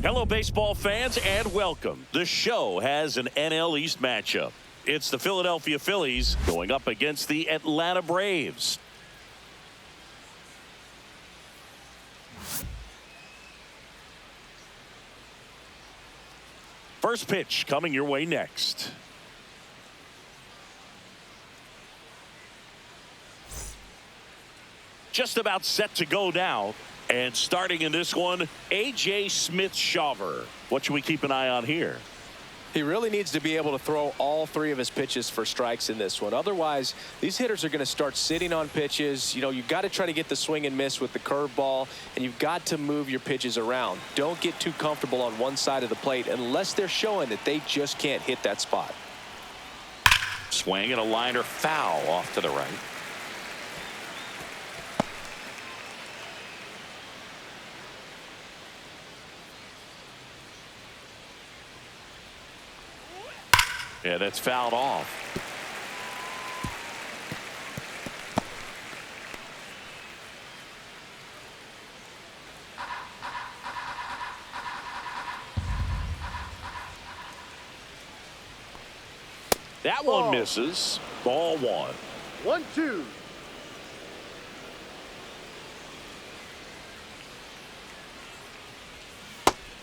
Hello, baseball fans, and welcome. The show has an NL East matchup. It's the Philadelphia Phillies going up against the Atlanta Braves. First pitch coming your way next. Just about set to go now. And starting in this one, A.J. Smith-Shawver. What should we keep an eye on here? He really needs to be able to throw all three of his pitches for strikes in this one. Otherwise, these hitters are going to start sitting on pitches. You know, you've got to try to get the swing and miss with the curveball, and you've got to move your pitches around. Don't get too comfortable on one side of the plate unless they're showing that they just can't hit that spot. Swing and a liner foul off to the right. Yeah, that's fouled off. That one misses. Ball one. 1-2.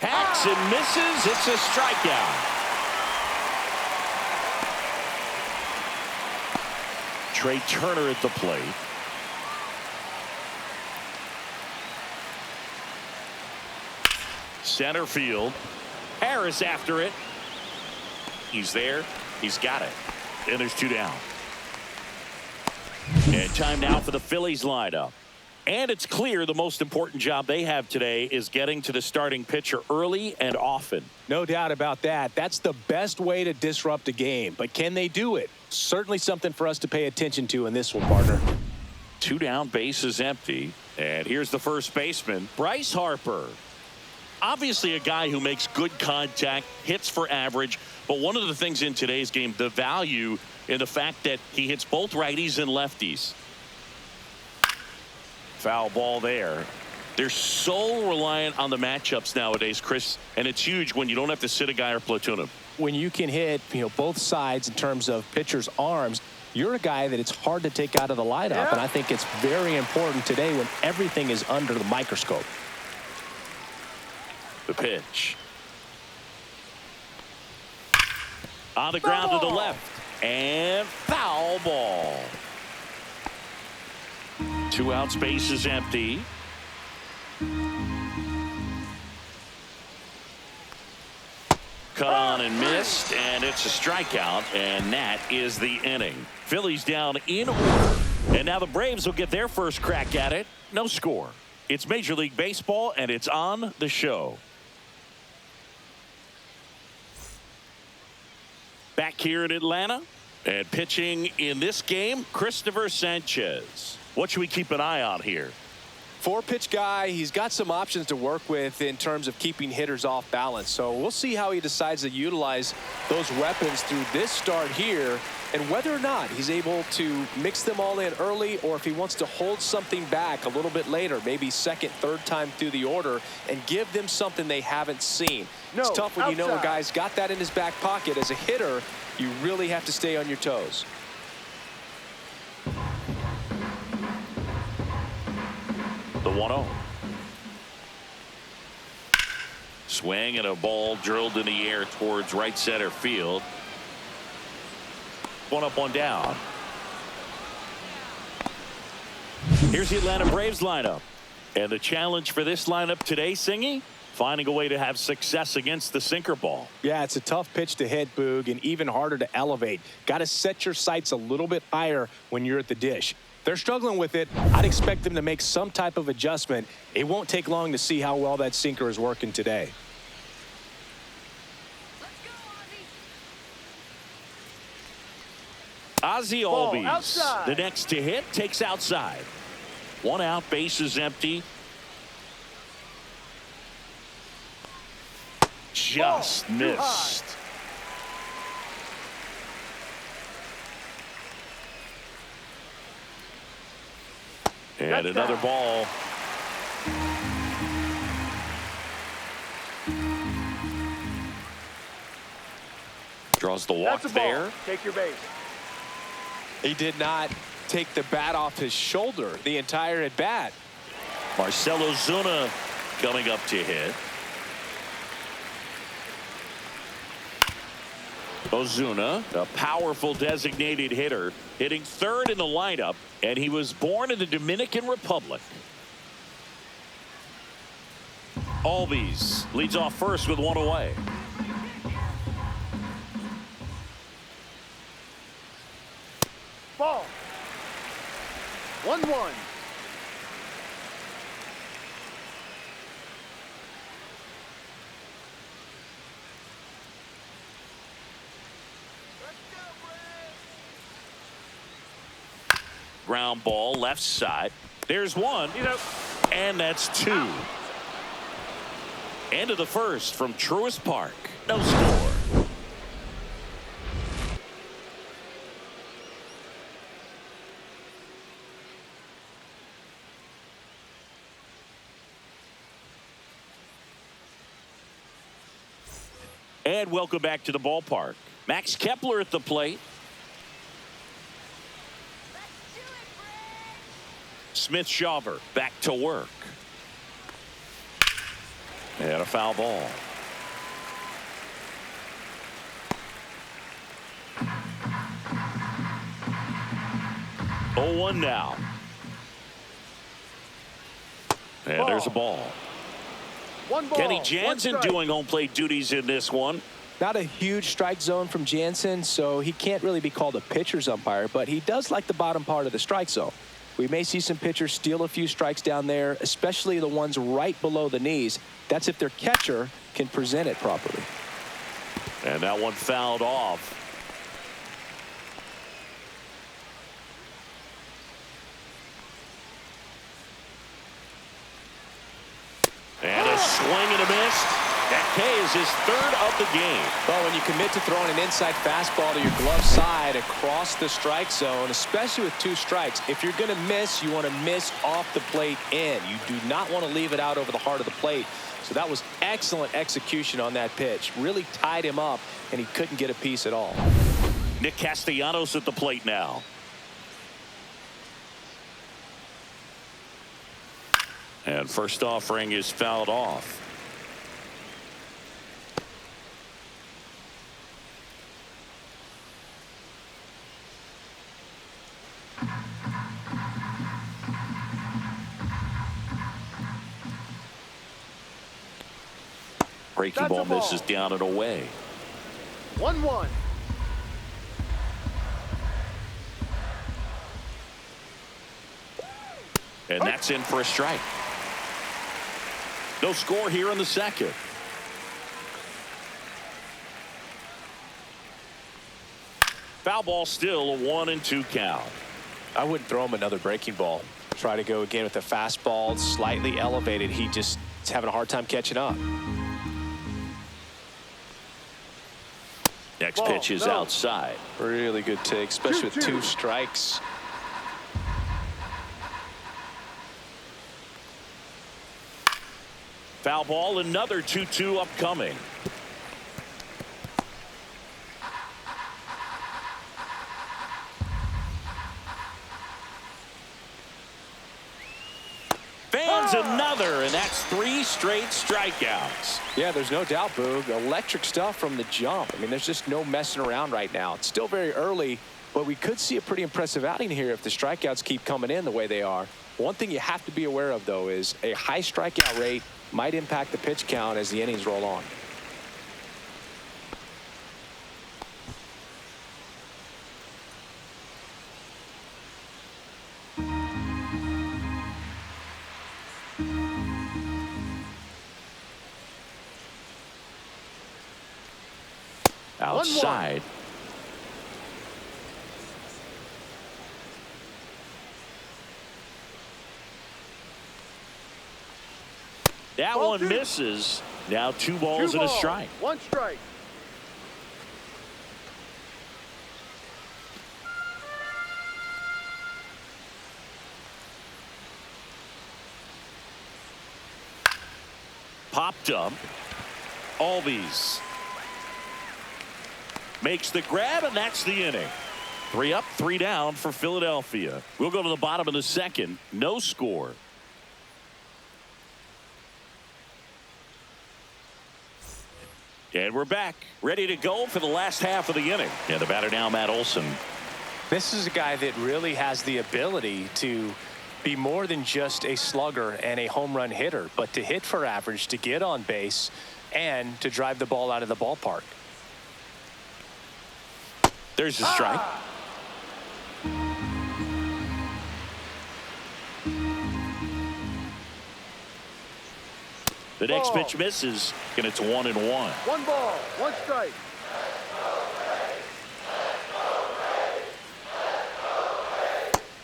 Hacks and misses. It's a strikeout. Trey Turner at the plate. Center field. Harris after it. He's there. He's got it. And there's two down. And time now for the Phillies lineup. And it's clear the most important job they have today is getting to the starting pitcher early and often. No doubt about that. That's the best way to disrupt a game. But can they do it? Certainly something for us to pay attention to in this one, partner. Two down, bases empty. And here's the first baseman, Bryce Harper. Obviously a guy who makes good contact, hits for average. But one of the things in today's game, the value in the fact that he hits both righties and lefties. Foul ball there. They're so reliant on the matchups nowadays, Chris, and it's huge when you don't have to sit a guy or platoon him. When you can hit, both sides in terms of pitchers' arms, you're a guy that it's hard to take out of the lineup, and I think it's very important today when everything is under the microscope. The pitch. On the ground to the left, and foul ball. 2 outs, base is empty. Cut on and missed, and it's a strikeout, and that is the inning. Phillies down in order, and now the Braves will get their first crack at it. No score. It's Major League Baseball, and it's on the show. Back here in Atlanta, and pitching in this game, Christopher Sanchez. What should we keep an eye on here? 4-pitch guy. He's got some options to work with in terms of keeping hitters off balance. So we'll see how he decides to utilize those weapons through this start here, and whether or not he's able to mix them all in early, or if he wants to hold something back a little bit later, maybe second, third time through the order, and give them something they haven't seen. It's tough when you know a guy's got that in his back pocket. As a hitter, you really have to stay on your toes. The 1-0. Swing and a ball drilled in the air towards right center field. One up, one down. Here's the Atlanta Braves lineup. And the challenge for this lineup today, Singy, finding a way to have success against the sinker ball. Yeah, it's a tough pitch to hit, Boog, and even harder to elevate. Got to set your sights a little bit higher when you're at the dish. They're struggling with it. I'd expect them to make some type of adjustment. It won't take long to see how well that sinker is working today. Ozzie Albies, the next to hit, takes outside. 1 out, base is empty. Just missed. And another ball. Draws the walk there. Take your base. He did not take the bat off his shoulder the entire at bat. Marcell Ozuna coming up to hit. Ozuna, a powerful designated hitter, hitting third in the lineup, and he was born in the Dominican Republic. Albies leads off first with one away. Ball. 1-1. Ground ball left side. There's one. And that's two. End of the first from Truist Park. No score. And welcome back to the ballpark. Max Kepler at the plate. Smith-Shawver back to work. And a foul ball. Oh, 1 now. And there's a ball. One ball. Kenny Jansen doing home plate duties in this one. Not a huge strike zone from Jansen, so he can't really be called a pitcher's umpire, but he does like the bottom part of the strike zone. We may see some pitchers steal a few strikes down there, especially the ones right below the knees. That's if their catcher can present it properly. And that one fouled off. And a swing and a miss. That K is his third of the game. Well, when you commit to throwing an inside fastball to your glove side across the strike zone, especially with 2 strikes, if you're going to miss, you want to miss off the plate in. You do not want to leave it out over the heart of the plate. So that was excellent execution on that pitch. Really tied him up, and he couldn't get a piece at all. Nick Castellanos at the plate now. And first offering is fouled off. Breaking ball misses down and away. 1-1. And that's in for a strike. No score here in the second. Foul ball, still a 1-2 count. I wouldn't throw him another breaking ball. Try to go again with a fastball slightly elevated. He just is having a hard time catching up. Next pitch is outside. Really good take, especially with 2 strikes. Foul ball, another 2-2 upcoming. Fans another, and that's 3 straight strikeouts. Yeah, there's no doubt, Boog. Electric stuff from the jump. I mean, there's just no messing around right now. It's still very early, but we could see a pretty impressive outing here if the strikeouts keep coming in the way they are. One thing you have to be aware of, though, is a high strikeout rate might impact the pitch count as the innings roll on. Outside. That one misses. Now 2 balls and a strike. 1 strike. Popped up. Albies. makes the grab, and that's the inning. 3 up, 3 down for Philadelphia. We'll go to the bottom of the second. No score. And we're back, ready to go for the last half of the inning. And the batter now, Matt Olson. This is a guy that really has the ability to be more than just a slugger and a home run hitter, but to hit for average, to get on base, and to drive the ball out of the ballpark. There's the strike. The next pitch misses, and it's 1-1. 1 ball, 1 strike.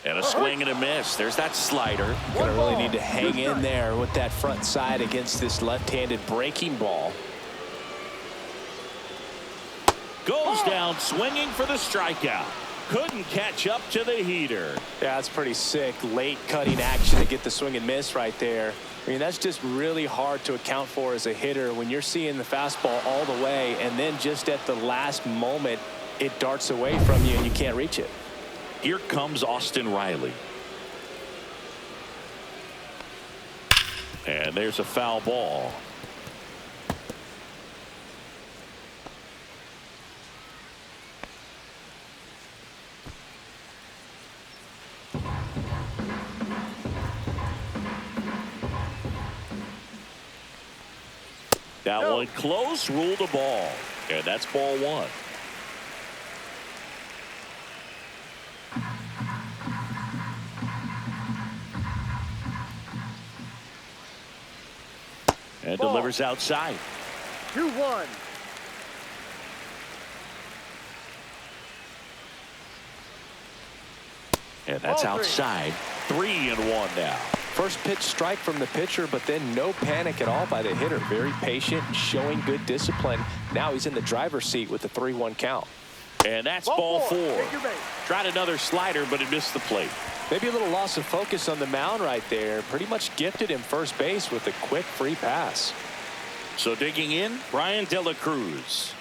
And a swing and a miss. There's that slider. Gonna really need to hang in there with that front side against this left-handed breaking ball. Goes down swinging for the strikeout. Couldn't catch up to the heater. Yeah, that's pretty sick. Late cutting action to get the swing and miss right there. I mean, that's just really hard to account for as a hitter when you're seeing the fastball all the way, and then just at the last moment, it darts away from you and you can't reach it. Here comes Austin Riley. And there's a foul ball. That one close, ruled a ball. And that's ball 1. And delivers outside. 2-1. And that's outside. 3-1 now. First pitch strike from the pitcher, but then no panic at all by the hitter. Very patient, showing good discipline. Now he's in the driver's seat with the 3-1 count. And that's ball 4. Tried another slider, but it missed the plate. Maybe a little loss of focus on the mound right there. Pretty much gifted him first base with a quick free pass. So digging in, Brian De La Cruz.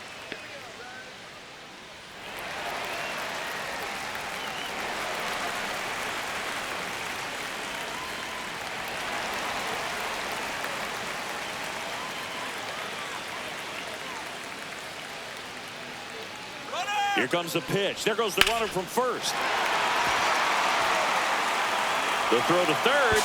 Here comes the pitch. There goes the runner from first. The throw to third.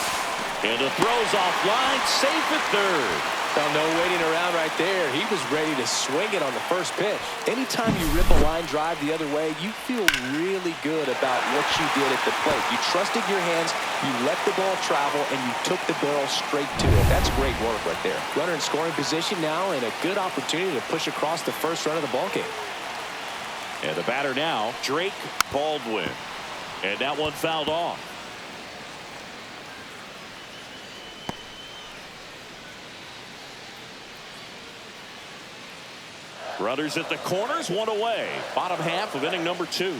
And the throw's offline. Safe at third. Well, no waiting around right there. He was ready to swing it on the first pitch. Anytime you rip a line drive the other way, you feel really good about what you did at the plate. You trusted your hands, you let the ball travel, and you took the barrel straight to it. That's great work right there. Runner in scoring position now, and a good opportunity to push across the first run of the ball game. And the batter now, Drake Baldwin. And that one fouled off. Runners at the corners, 1 away. Bottom half of inning number 2.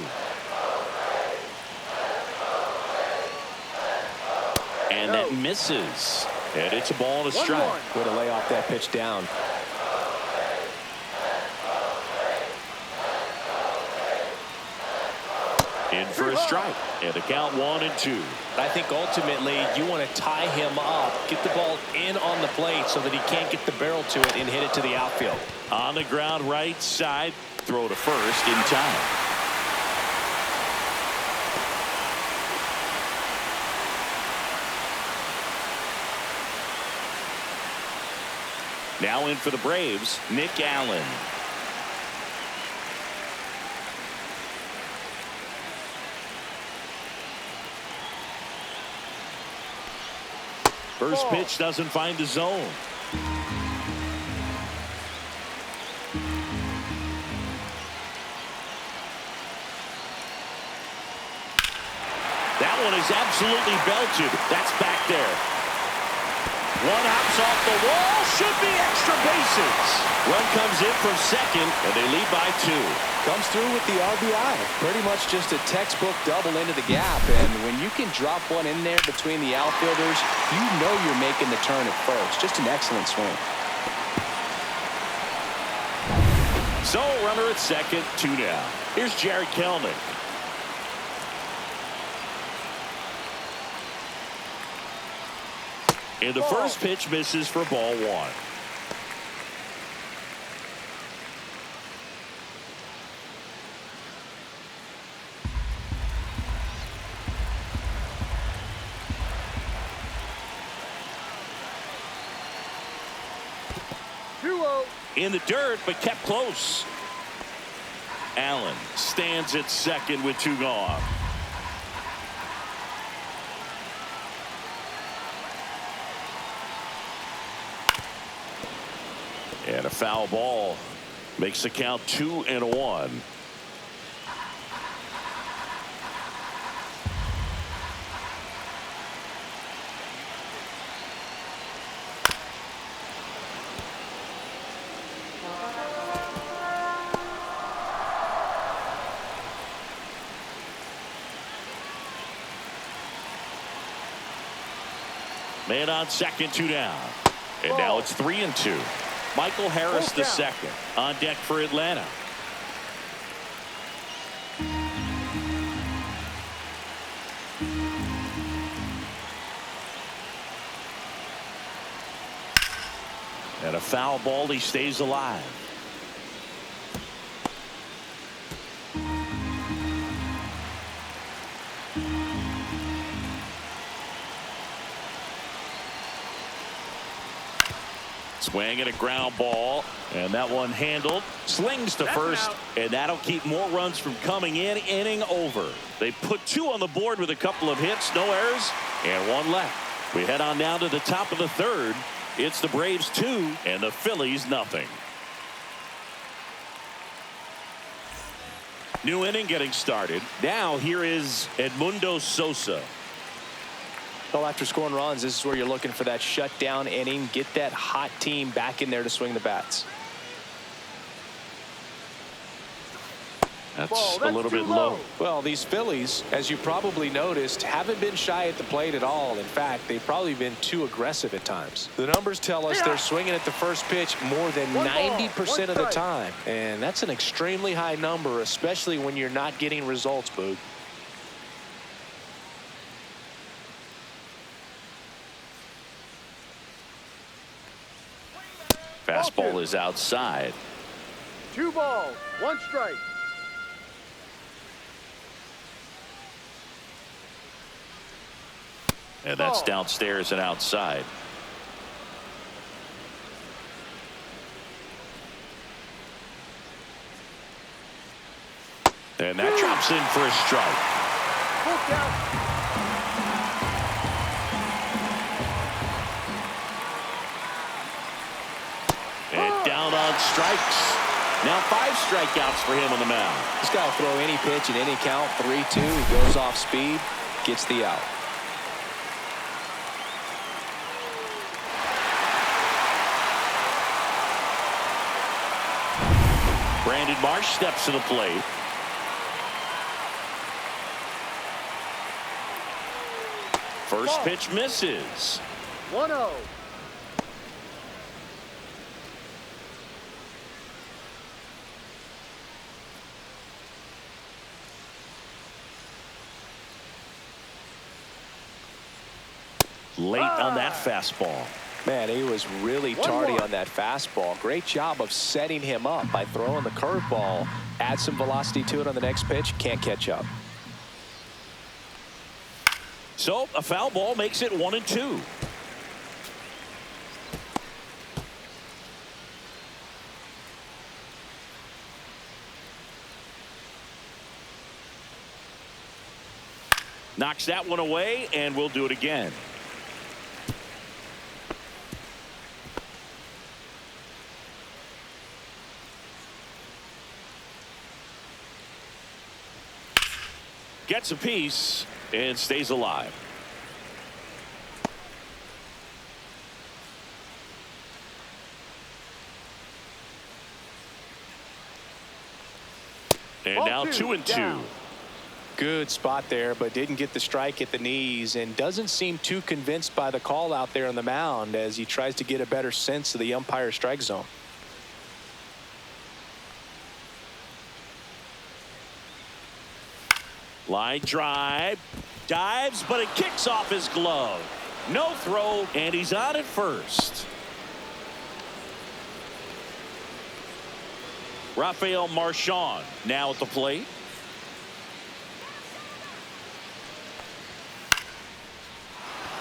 And that misses. And it's a ball and a strike. Way to lay off that pitch down. In for a strike. And the count 1-2. I think ultimately you want to tie him up, get the ball in on the plate so that he can't get the barrel to it and hit it to the outfield. On the ground right side. Throw to first in time. Now in for the Braves, Nick Allen. First pitch doesn't find the zone. That one is absolutely belted. That's back there. One hops off the wall. Should be extra bases. Run comes in from second, and they lead by 2. Comes through with the RBI. Pretty much just a textbook double into the gap. And when you can drop one in there between the outfielders, you know you're making the turn at first. Just an excellent swing. So runner Runner at second, 2 down. Here's Jared Kelnick. And the first pitch misses for ball 1. In the dirt, but kept close. Allen stands at second with 2 gone. And a foul ball makes the count 2-1. Man on second, 2 down. And now it's 3-2. Michael Harris the second on deck for Atlanta. And a foul ball. He stays alive. Swing and a ground ball, and that one handled. Slings to first, and that'll keep more runs from coming in. Inning over. They put 2 on the board with a couple of hits, no errors, and 1 left. We head on down to the top of the 3rd. It's the Braves 2 and the Phillies nothing. New inning getting started. Now here is Edmundo Sosa. Well, after scoring runs, this is where you're looking for that shutdown inning. Get that hot team back in there to swing the bats. That's a little bit low. Well, these Phillies, as you probably noticed, haven't been shy at the plate at all. In fact, they've probably been too aggressive at times. The numbers tell us they're swinging at the first pitch more than 90% of the time. And that's an extremely high number, especially when you're not getting results, Boog. Fastball is outside. 2 balls, 1 strike. And that's downstairs and outside. And that drops in for a strike. Full count. And down on strikes. Now 5 strikeouts for him on the mound. This guy will throw any pitch in any count. 3-2. He goes off speed, gets the out. Brandon Marsh steps to the plate. First pitch misses. 1-0. Late on that fastball. Man, he was really tardy on that fastball. Great job of setting him up by throwing the curveball. Add some velocity to it on the next pitch. Can't catch up. So a foul ball makes it 1-2. Knocks that one away, and we'll do it again. Gets a piece and stays alive. And now 2-2. Good spot there, but didn't get the strike at the knees and doesn't seem too convinced by the call out there on the mound as he tries to get a better sense of the umpire's strike zone. Line drive. Dives, but it kicks off his glove. No throw, and he's on at first. Rafael Marchand now at the plate.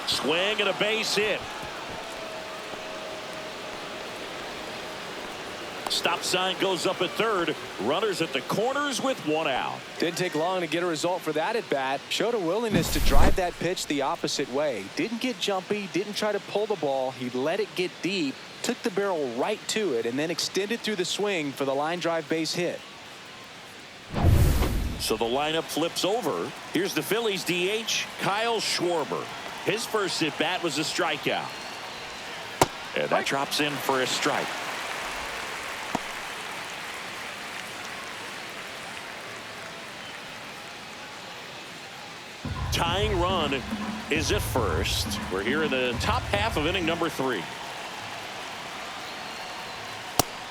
Swing and a base hit. Stop sign goes up at third. Runners at the corners with one out. Didn't take long to get a result for that at bat. Showed a willingness to drive that pitch the opposite way. Didn't get jumpy, didn't try to pull the ball. He let it get deep, took the barrel right to it, and then extended through the swing for the line drive base hit. So the lineup flips over. Here's the Phillies DH, Kyle Schwarber. His first at bat was a strikeout. And that drops in for a strike. Tying run is at first. We're here in the top half of inning number 3.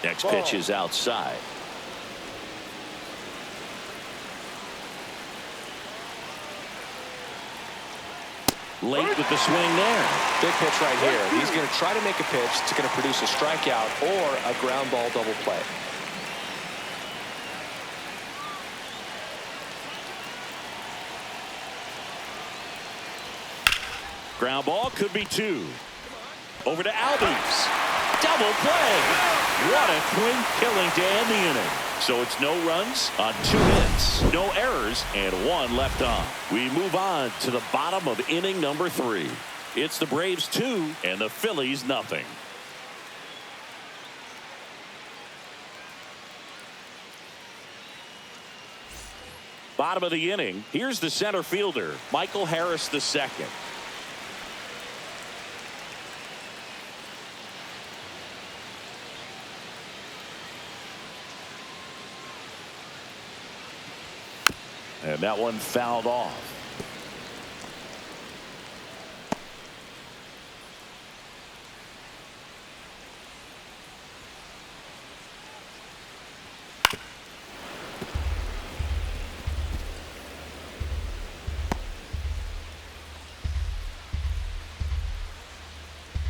Next pitch is outside. Late with the swing there. Big pitch right here. He's going to try to make a pitch that's going to produce a strikeout or a ground ball double play. Ground ball could be 2. Over to Albies. Double play. What a clean killing to end the inning. So it's no runs on 2 hits, no errors, and 1 left on. We move on to the bottom of inning number 3. It's the Braves 2 and the Phillies nothing. Bottom of the inning. Here's the center fielder, Michael Harris II. And that one fouled off.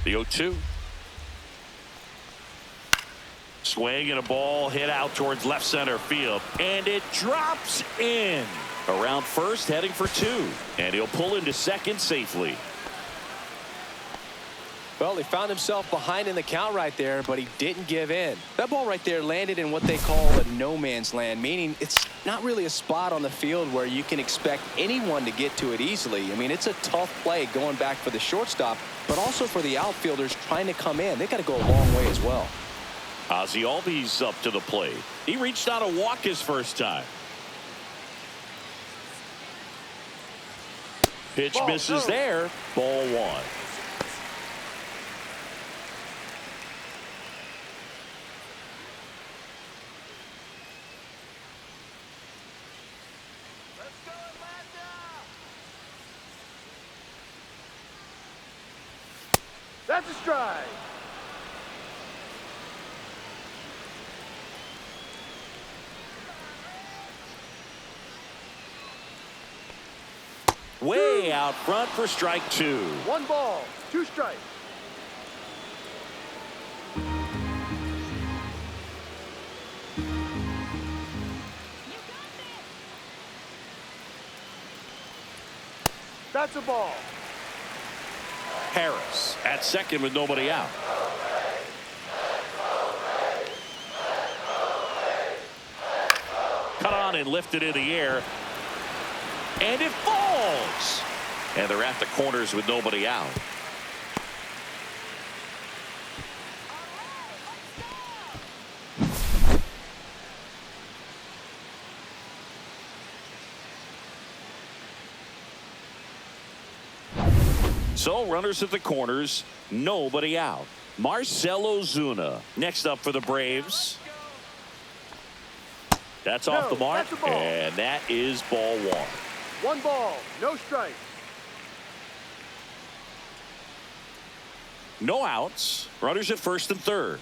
The 0-2. Swing and a ball hit out towards left center field. And it drops in. Around first, heading for 2. And he'll pull into second safely. Well, he found himself behind in the count right there, but he didn't give in. That ball right there landed in what they call a no man's land, meaning it's not really a spot on the field where you can expect anyone to get to it easily. I mean, it's a tough play going back for the shortstop, but also for the outfielders trying to come in. They got to go a long way as well. Ozzie Albies up to the plate. He reached out a walk his first time. Pitch misses there. Ball 1. That's a strike. Way out front for strike 2. 1 ball, 2 strikes. That's a ball. Harris at second with nobody out. Cut on and lifted in the air. And it falls. And they're at the corners with nobody out. So runners at the corners, nobody out. Marcell Ozuna next up for the Braves. That's off the mark, and that is ball 1. 1 ball, no strikes. No outs. Runners at first and third.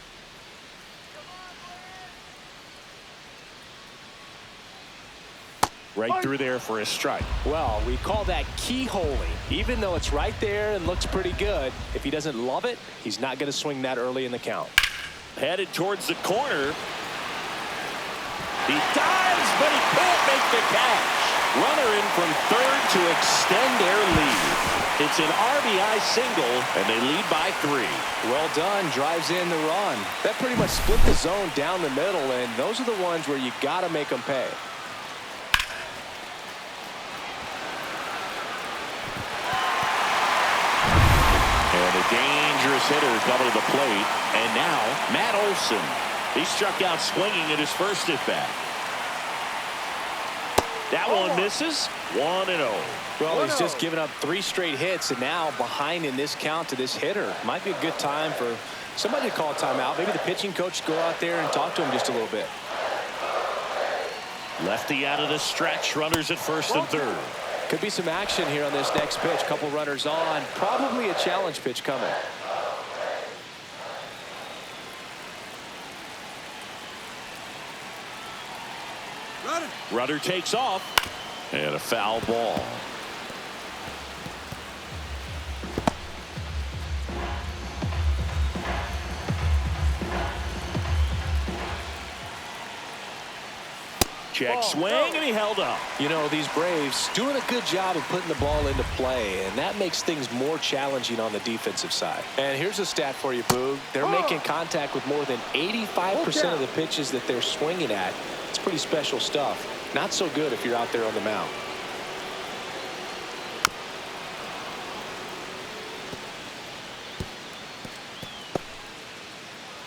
Right through there for a strike. Well, we call that keyholing. Even though it's right there and looks pretty good, if he doesn't love it, he's not going to swing that early in the count. Headed towards the corner. He dives, but he can't make the catch. Runner in from third to extend their lead. It's an RBI single, and they lead by 3. Well done. Drives in the run. That pretty much split the zone down the middle, and those are the ones where you got to make them pay. And a dangerous hitter coming to the plate. And now, Matt Olson. He struck out swinging at his first at-bat. That one misses. 1-0. Well, he's just given up 3 straight hits, and now behind in this count to this hitter. Might be a good time for somebody to call a timeout. Maybe the pitching coach go out there and talk to him just a little bit. Lefty out of the stretch. Runners at first and third. Could be some action here on this next pitch. Couple runners on. Probably a challenge pitch coming. Runner takes off. And a foul ball. Check swing, and he held up. You know, these Braves doing a good job of putting the ball into play, and that makes things more challenging on the defensive side. And here's a stat for you, Boog. They're making contact with more than 85% of the pitches that they're swinging at. It's pretty special stuff. Not so good if you're out there on the mound.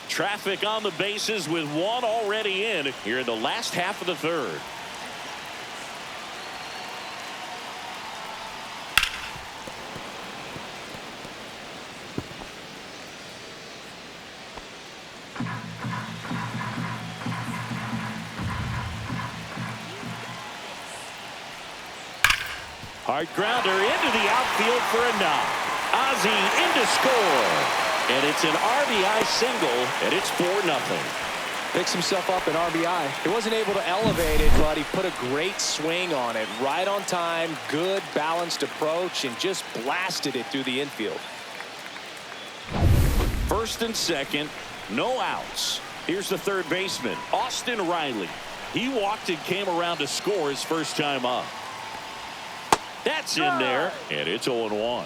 Traffic on the bases with one already in here in the last half of the third. Hard grounder into the outfield for a knock. Ozzie in to score. And it's an RBI single, and it's 4-0. Picks himself up an RBI. He wasn't able to elevate it, but he put a great swing on it. Right on time, good balanced approach, and just blasted it through the infield. First and second, no outs. Here's the third baseman, Austin Riley. He walked and came around to score his first time up. That's in there, and it's 0-1.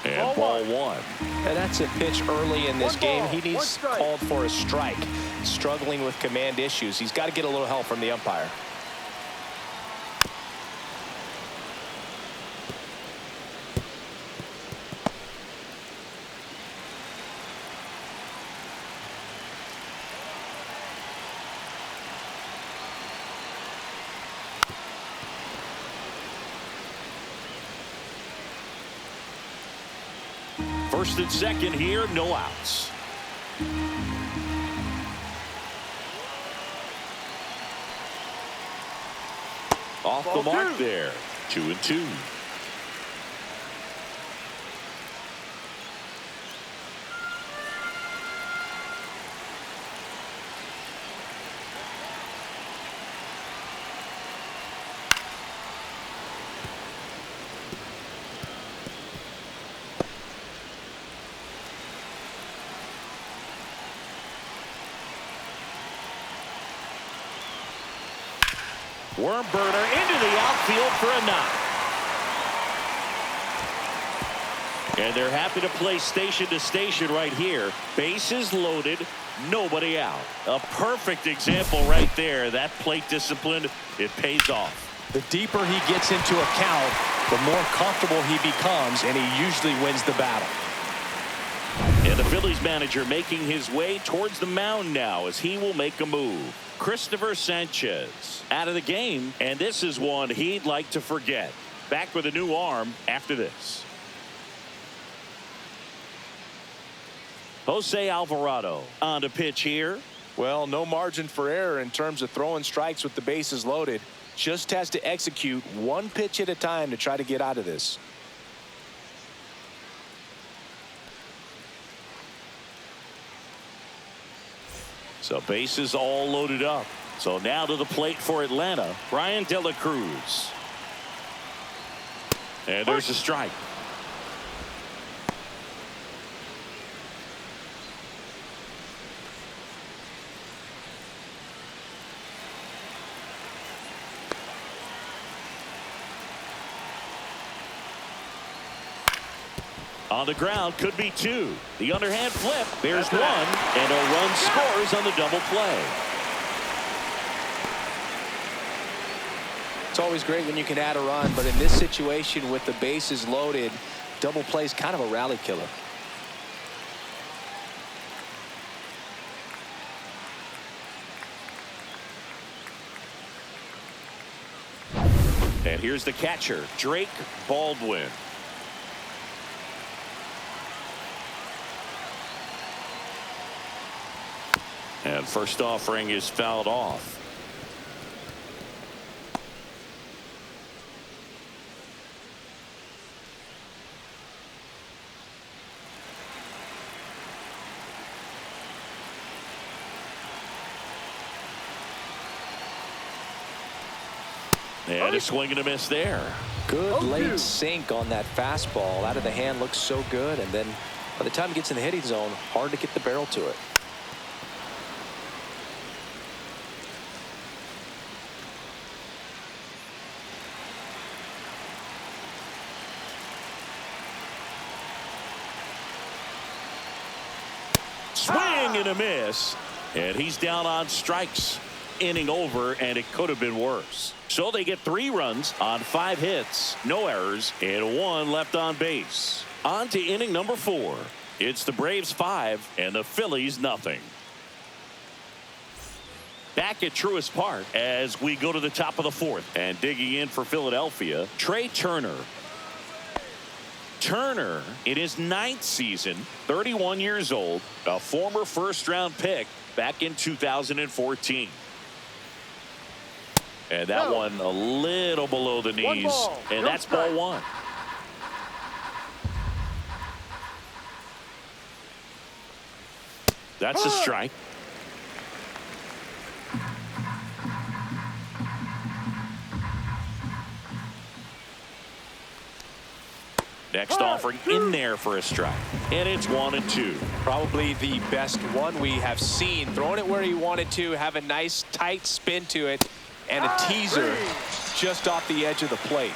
And ball 1. And that's a pitch early in this game. He needs called for a strike. Struggling with command issues. He's got to get a little help from the umpire. First and second here, no outs. Off the mark there. 2-2. Worm burner into the outfield for a knock. And they're happy to play station to station right here. Bases loaded, nobody out. A perfect example right there. That plate discipline, it pays off. The deeper he gets into a count, the more comfortable he becomes, and he usually wins the battle. And the Phillies manager making his way towards the mound now as he will make a move. Christopher Sanchez out of the game, and this is one he'd like to forget. Back with a new arm after this. Jose Alvarado on to pitch here. Well, no margin for error in terms of throwing strikes with the bases loaded. just has to execute one pitch at a time to try to get out of this. So bases all loaded up. So now to the plate for Atlanta, Brian De La Cruz. And there's a strike. On the ground, could be two. The underhand flip. There's one, and a run scores on the double play. It's always great when you can add a run, but in this situation with the bases loaded, double play is kind of a rally killer. And here's the catcher, Drake Baldwin. And first offering is fouled off. And a swing and a miss there. Good late sink on that fastball. Out of the hand, looks so good. And then by the time it gets in the hitting zone, hard to get the barrel to it. Swing and a miss. And he's down on strikes. Inning over, and it could have been worse. So they get 3 runs on 5 hits, no errors, and 1 left on base. On to inning number 4. It's the Braves 5 and the Phillies nothing. Back at Truist Park as we go to the top of the 4th, and digging in for Philadelphia, Trey Turner. Turner, in his 9th season, 31 years old, a former first-round pick back in 2014. And that one a little below the knees, and that's ball 1. That's a strike. Next offering in there for a strike. And it's 1-2. Probably the best one we have seen. Throwing it where he wanted to, have a nice tight spin to it, and a teaser just off the edge of the plate.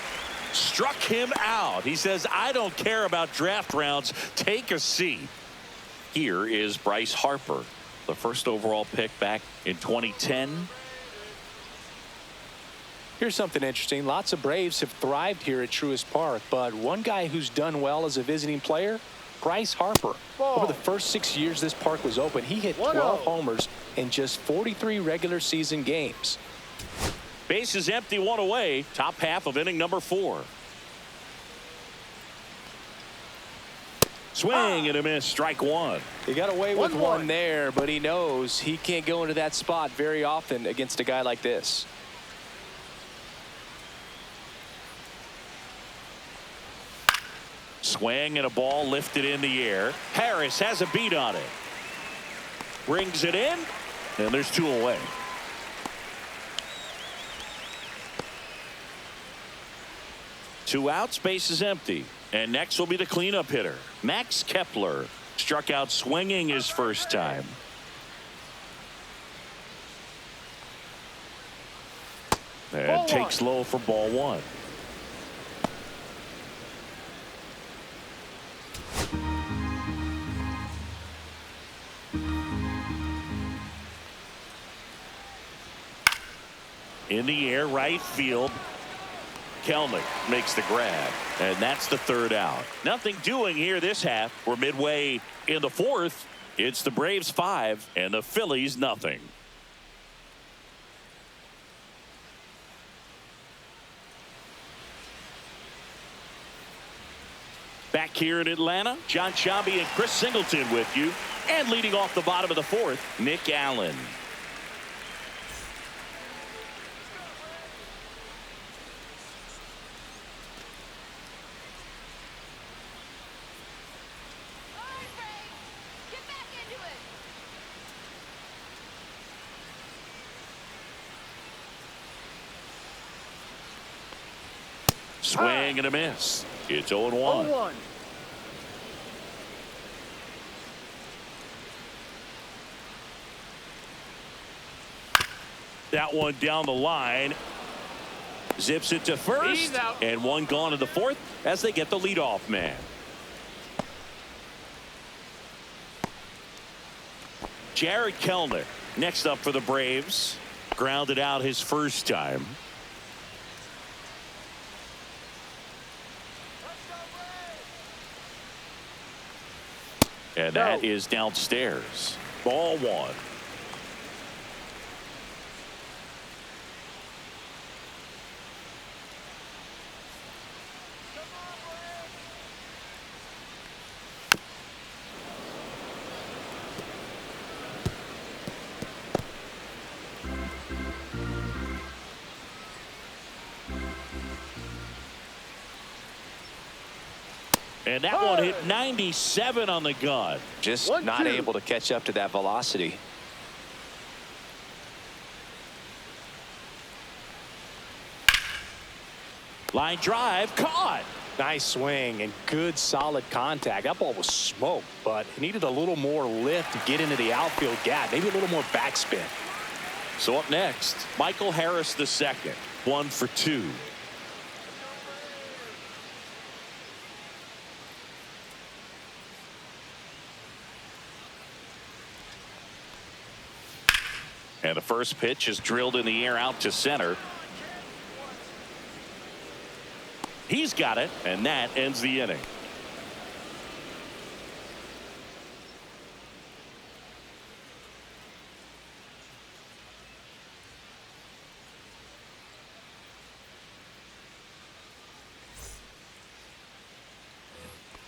Struck him out. He says, I don't care about draft rounds. Take a seat. Here is Bryce Harper, the first overall pick back in 2010. Here's something interesting. Lots of Braves have thrived here at Truist Park, but one guy who's done well as a visiting player, Bryce Harper. Over the first 6 years this park was open, he hit 12 homers in just 43 regular season games. Bases empty, 1 away. Top half of inning number 4. Swing and a miss, strike 1. He got away with one there, but he knows he can't go into that spot very often against a guy like this. Swing and a ball lifted in the air. Harris has a beat on it. Brings it in, and there's 2 away. Two outs, base is empty. And next will be the cleanup hitter. Max Kepler struck out swinging his first time. And takes low for ball 1. In the air, right field. Kelnick makes the grab, and that's the 3rd out. Nothing doing here this half. We're midway in the 4th. It's the Braves 5 and the Phillies nothing. Back here in Atlanta, John Sciambi and Chris Singleton with you, and leading off the bottom of the 4th, Nick Allen. Swing and a miss. It's 0-1. 0-1. That one down the line. Zips it to first. He's out. And one gone to the fourth as they get the leadoff man. Jared Kelenic next up for the Braves. Grounded out his first time. And that is downstairs. Ball one. And that one hit 97 on the gun. Just 1-2. not able to catch up to that velocity. Line drive caught. Nice swing and good solid contact. That ball was smoked, but it needed a little more lift to get into the outfield gap. Maybe a little more backspin. So up next, Michael Harris II. 1 for 2. And the first pitch is drilled in the air out to center. He's got it, and that ends the inning.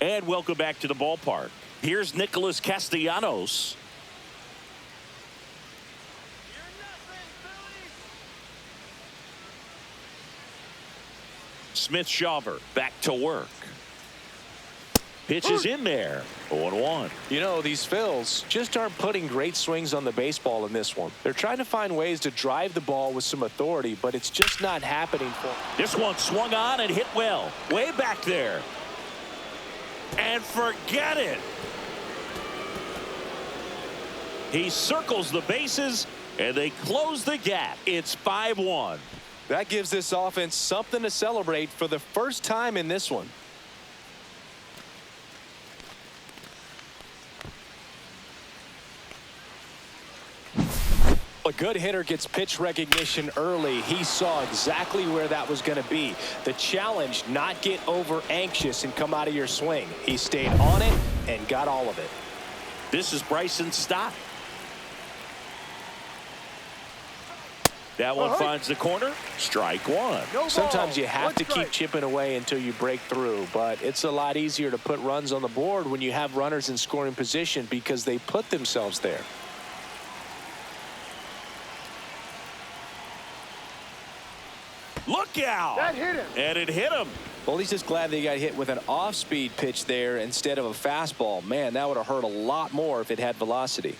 And welcome back to the ballpark. Here's Nicholas Castellanos. Smith-Shawver back to work. Pitch is in there. 0-1. You know, these Phils just aren't putting great swings on the baseball in this one. They're trying to find ways to drive the ball with some authority, but it's just not happening for them. This one swung on and hit well. Way back there. And forget it. He circles the bases, and they close the gap. It's 5-1. That gives this offense something to celebrate for the first time in this one. A good hitter gets pitch recognition early. He saw exactly where that was going to be. The challenge, not get over anxious and come out of your swing. He stayed on it and got all of it. This is Bryson Stott. That one finds the corner. Strike one. No Sometimes ball. you have One to strike. keep chipping away until you break through, but it's a lot easier to put runs on the board when you have runners in scoring position because they put themselves there. Look out. That hit him. And it hit him. Well, he's just glad they got hit with an off-speed pitch there instead of a fastball. Man, that would have hurt a lot more if it had velocity.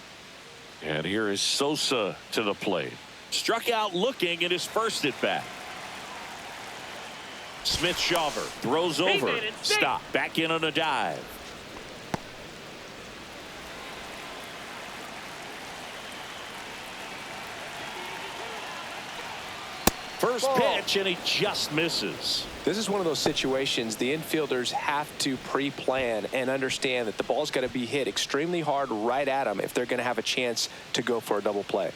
And here is Sosa to the plate. Struck out looking at his first at bat. Smith-Shawver throws over. made it. Stop. Back in on a dive. First Ball. pitch, and he just misses. This is one of those situations the infielders have to pre-plan and understand that the ball's got to be hit extremely hard right at them if they're going to have a chance to go for a double play.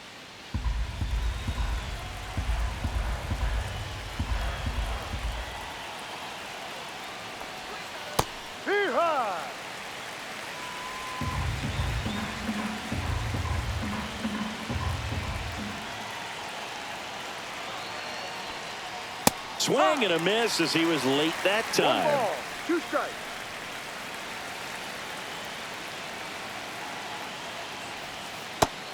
Hee-haw. Swing and a miss as he was late that 1 time. ball. 2 strikes.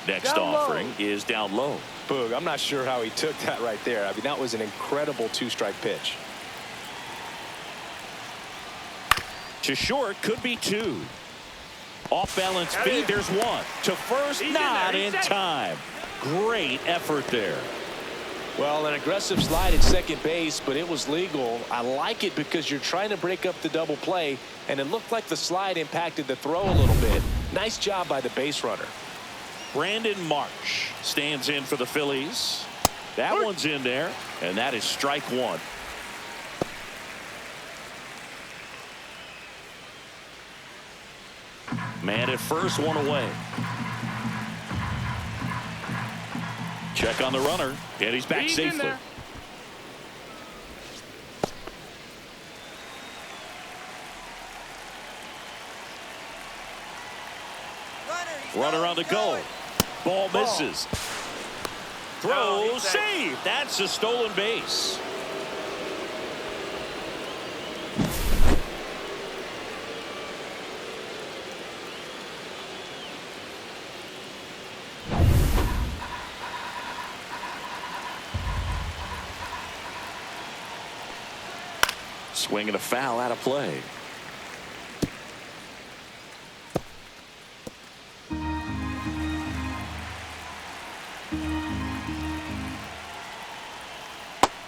Next Down low. offering is down low. Boog, I'm not sure how he took that right there. I mean, that was an incredible two-strike pitch. To short, could be 2. Off balance Got feed, it. there's 1. To first, He's in not there. in He's safe. time. Great effort there. Well, an aggressive slide at second base, but it was legal. I like it because you're trying to break up the double play, and it looked like the slide impacted the throw a little bit. Nice job by the base runner. Brandon Marsh stands in for the Phillies. That one's in there, and that is strike one. Man at first, one away. Check on the runner, and he's back safely. Runner on the go. Ball misses. Throw, save. That's a stolen base. Swing and a foul out of play.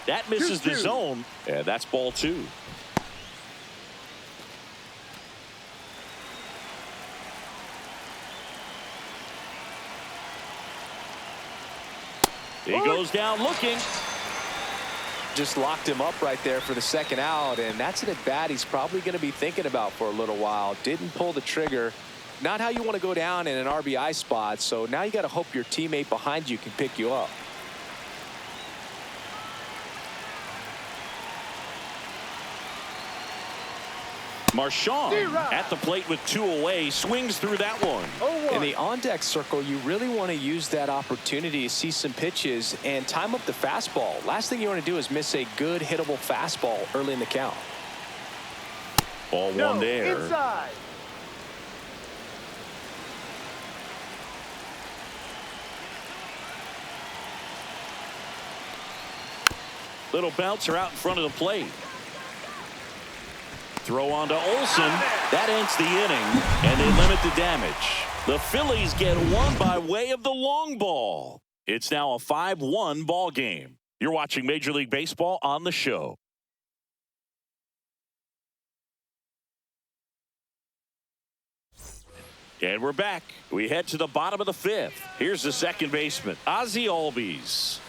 That misses the zone, and that's ball two. He goes down looking. Just locked him up right there for the second out, and that's an at-bat he's probably going to be thinking about for a little while. Didn't pull the trigger. Not how you want to go down in an RBI spot, so now you got to hope your teammate behind you can pick you up. Marchand at the plate with two away, swings through that one. In the on-deck circle, you really want to use that opportunity to see some pitches and time up the fastball. Last thing you want to do is miss a good hittable fastball early in the count. Ball one there. Inside. Little bouncer out in front of the plate. Throw on to Olsen. That ends the inning, and they limit the damage. The Phillies get one by way of the long ball. It's now a 5-1 ball game. You're watching Major League Baseball on the show. And we're back. We head to the bottom of the fifth. Here's the second baseman, Ozzie Albies.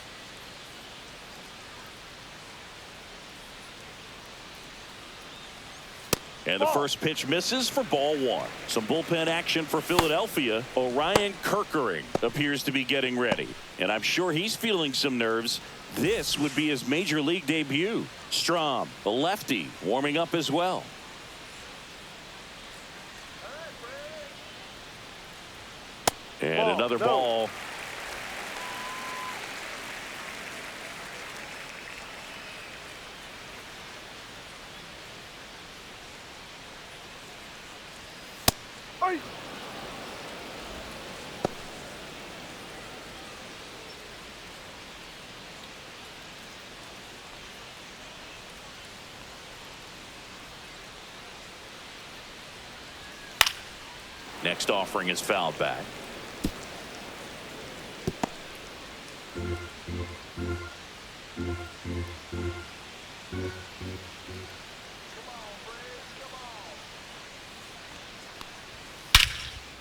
And the first pitch misses for ball one. Some bullpen action for Philadelphia. Orion Kerkering appears to be getting ready. And I'm sure he's feeling some nerves. This would be his major league debut. Strom, the lefty, warming up as well. And another ball. Next offering is fouled back.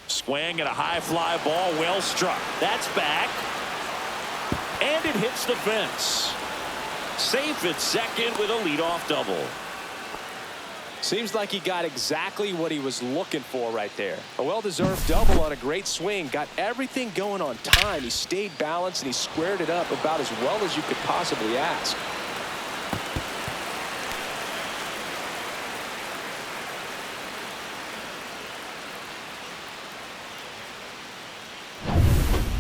Swing and a high fly ball, well struck. That's back. And it hits the fence. Safe at second with a leadoff double. Seems like he got exactly what he was looking for right there. A well-deserved double on a great swing. Got everything going on time. He stayed balanced and he squared it up about as well as you could possibly ask.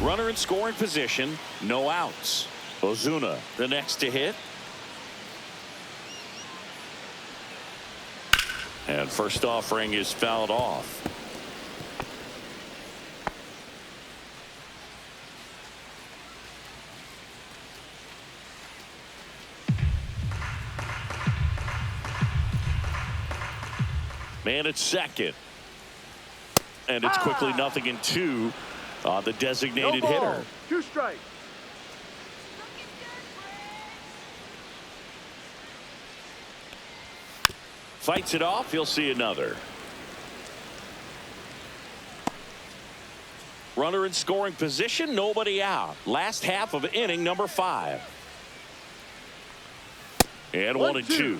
Runner in scoring position, no outs. Ozuna the next to hit. And first offering is fouled off. Man at second. And it's quickly 0-2 on the designated hitter. 2 strikes. Fights it off. He'll see another. Runner in scoring position. Nobody out. Last half of inning number 5. And 1-2.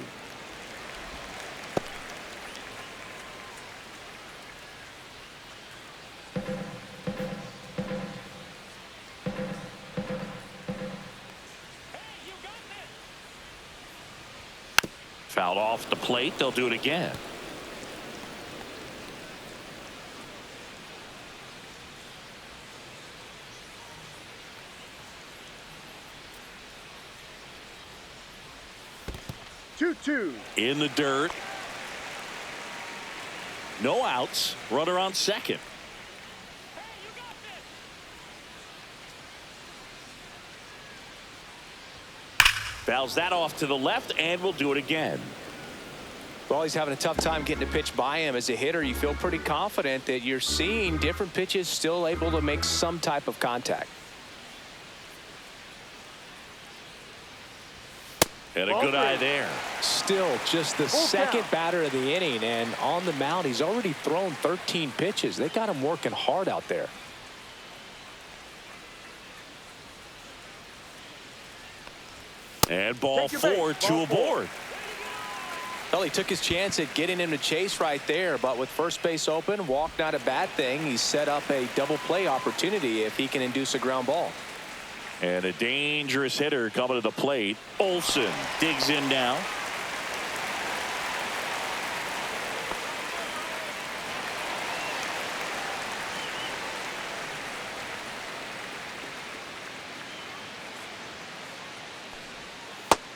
Fouled off the plate. They'll do it again. In the dirt. No outs. Runner on second. Fouls that off to the left, and we'll do it again. Well, he's having a tough time getting a pitch by him. As a hitter, you feel pretty confident that you're seeing different pitches still able to make some type of contact. And a good eye there. Still just the second batter of the inning, and on the mound, he's already thrown 13 pitches. They got him working hard out there. And ball 4, 2 aboard. Well, he took his chance at getting him to chase right there, but with first base open, walk not a bad thing. He set up a double play opportunity if he can induce a ground ball. And a dangerous hitter coming to the plate. Olsen digs in now.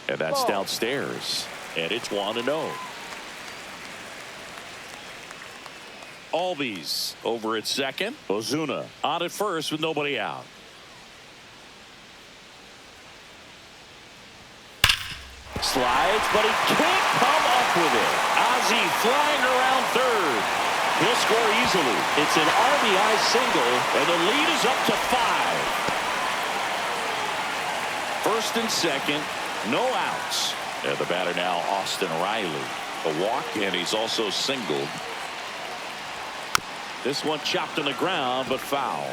And that's downstairs. And it's 1-0. Albies over at second. Ozuna on at first with nobody out. Slides, but he can't come up with it. Ozzy flying around third. He'll score easily. It's an RBI single, and the lead is up to 5. First and second, no outs. And the batter now, Austin Riley. A walk, and he's also singled. This one chopped on the ground, but foul.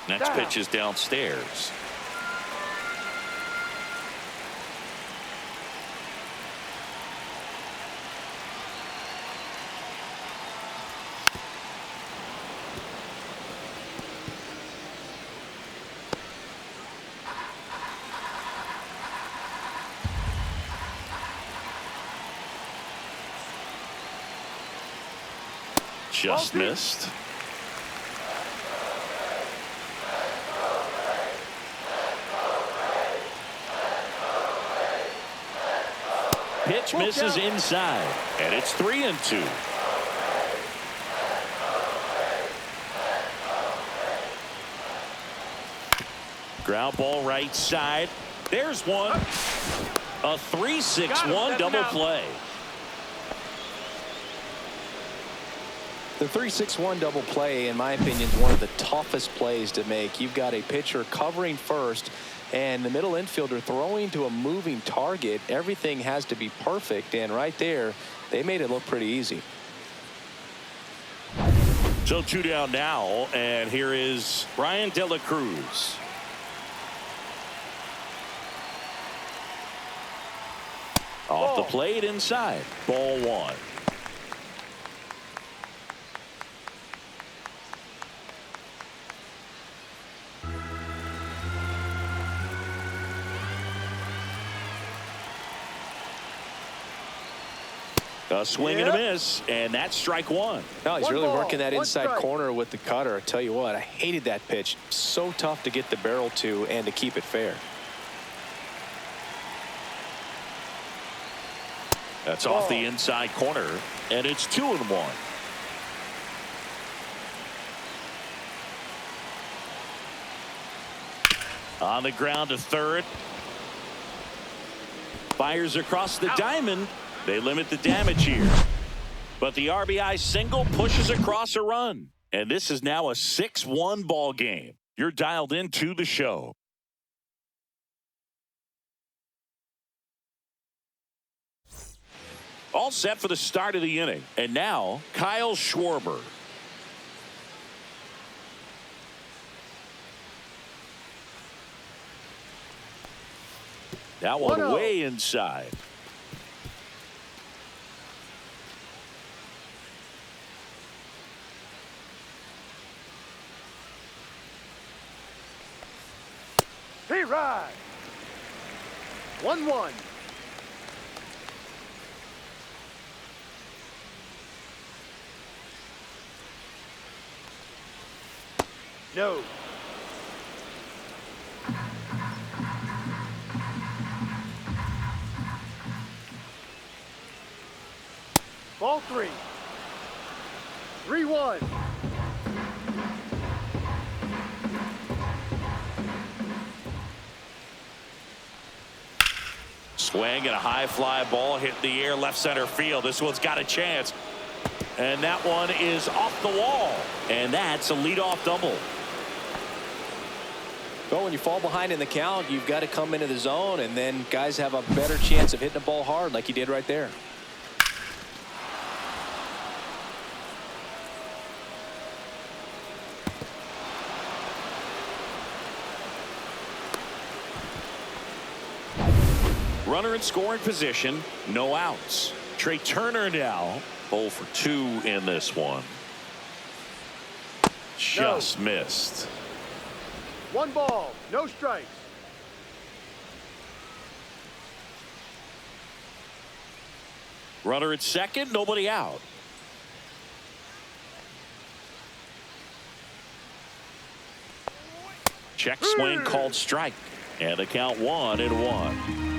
Next pitch is downstairs. Just missed. Pitch misses inside, and it's 3-2. Ground ball right side. There's one. A 3-6-1 double play. The 3-6-1 double play, in my opinion, is one of the toughest plays to make. You've got a pitcher covering first and the middle infielder throwing to a moving target. Everything has to be perfect, and right there, they made it look pretty easy. So 2 down now, and here is Brian De La Cruz. Off the plate inside. Ball 1. A swing and a miss, and that's strike 1. No, he's really working that inside strike. corner with the cutter. I tell you what, I hated that pitch. So tough to get the barrel to and to keep it fair. That's off the inside corner, and it's 2-1. On the ground to third. Fires across the diamond. They limit the damage here. But the RBI single pushes across a run. And this is now a 6-1 ball game. You're dialed into the show. All set for the start of the inning. And now, Kyle Schwarber. That one 1-0. way inside. He ride. 1-1. No. Ball 3. 3-1. Swing and a high fly ball hit the air left center field. This one's got a chance. And that one is off the wall. And that's a leadoff double. Well, when you fall behind in the count, you've got to come into the zone, and then guys have a better chance of hitting the ball hard like he did right there. Runner in scoring position, no outs. Trey Turner now 0 for 2 in this one. Just missed. 1 ball, no strikes. Runner at second, nobody out. Check swing called strike. And the count 1-1.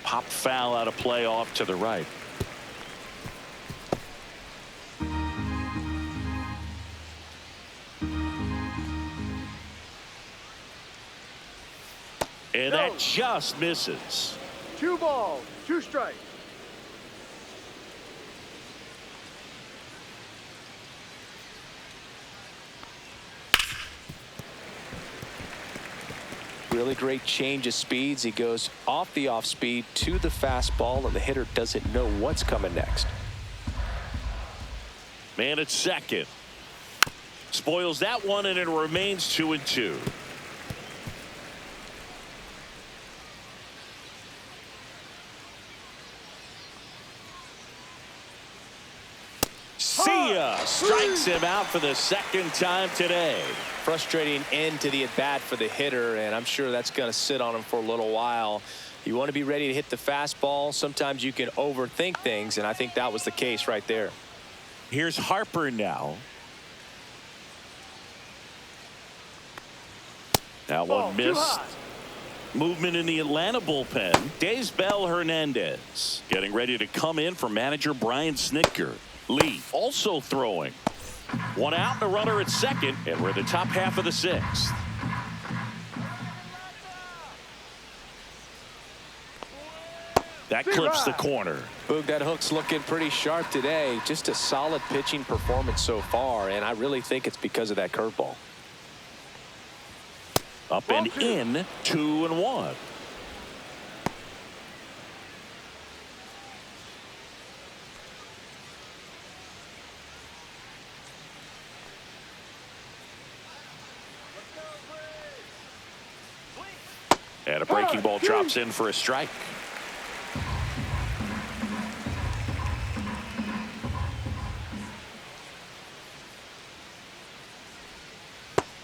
Pop foul out of play off to the right. And that just misses. 2 balls, 2 strikes. Really great change of speeds. He goes off the off speed to the fastball, and the hitter doesn't know what's coming next. Man at second. Spoils that one, and it remains 2-2. See ya. Strikes him out for the second time today. Frustrating end to the at-bat for the hitter, and I'm sure that's going to sit on him for a little while. You want to be ready to hit the fastball. Sometimes you can overthink things, and I think that was the case right there. Here's Harper now. That Ball, one too missed. high. Movement in the Atlanta bullpen. Daysbel Hernandez getting ready to come in for manager Brian Snitker. Lee also throwing. 1 out and a runner at second, and we're in the top half of the 6th. That clips the corner. Boog, that hook's looking pretty sharp today. Just a solid pitching performance so far, and I really think it's because of that curveball. Up and in, 2-1. And a breaking ball drops in for a strike.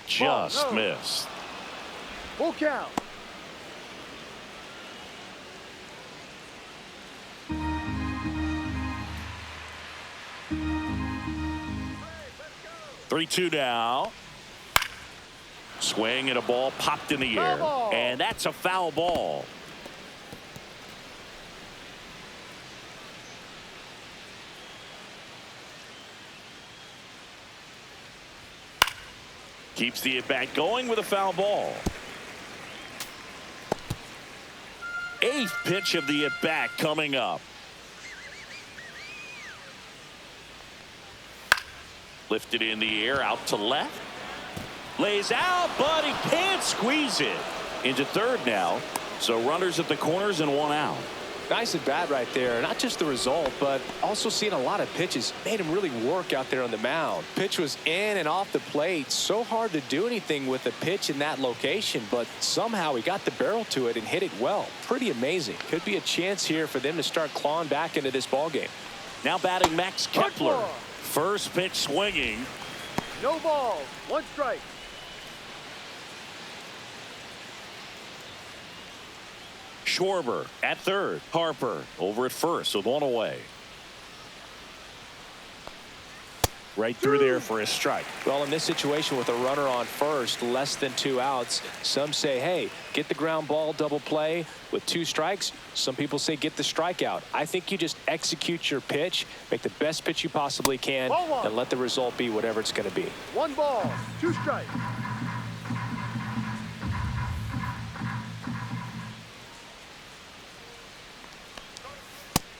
Just missed. Full count. Three-two now. Swing and a ball popped in the air. And that's a foul ball. Keeps the at-bat going with a foul ball. 8th pitch of the at-bat coming up. Lifted in the air, out to left. Lays out, but he can't squeeze it. Into third now. So runners at the corners and one out. Nice at bat right there. Not just the result, but also seeing a lot of pitches. Made him really work out there on the mound. Pitch was in and off the plate. So hard to do anything with a pitch in that location, but somehow he got the barrel to it and hit it well. Pretty amazing. Could be a chance here for them to start clawing back into this ball game. Now batting Max Kepler. First pitch swinging. No balls. 1 strike. Schwarber at third. Harper over at first with one away. Right through there for a strike. Well, in this situation with a runner on first, less than 2 outs, some say, hey, get the ground ball, double play with 2 strikes. Some people say get the strikeout. I think you just execute your pitch, make the best pitch you possibly can, and let the result be whatever it's going to be. 1 ball, 2 strikes.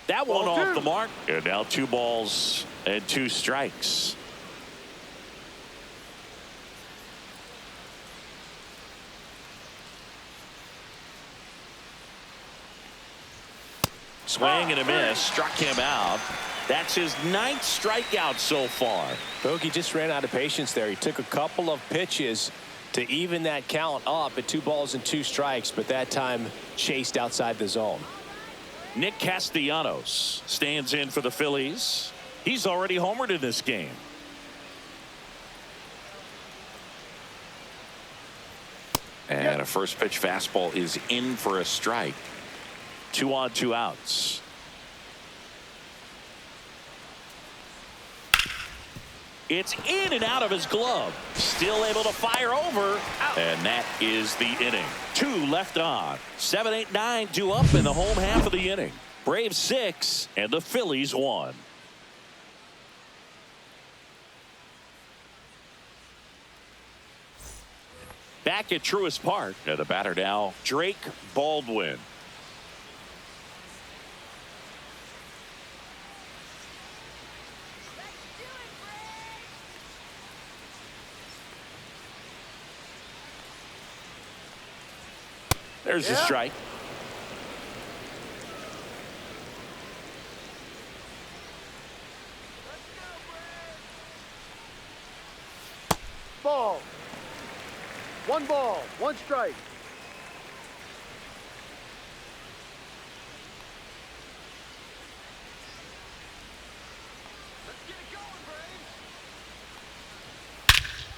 That one off the mark. And now 2 balls and 2 strikes. Swing and a miss. Struck him out. That's his 9th strikeout so far. Bogey just ran out of patience there. He took a couple of pitches to even that count up at 2 balls and 2 strikes, but that time chased outside the zone. Nick Castellanos stands in for the Phillies. He's already homered in this game. And a first pitch fastball is in for a strike. 2 on 2 outs. It's in and out of his glove. Still able to fire over. And that is the inning. 2 left on. 7, 8, 9 due up in the home half of the inning. Braves 6 and the Phillies 1. Back at Truist Park. And the batter now, Drake Baldwin. There's the strike. Ball. 1 ball, 1 strike.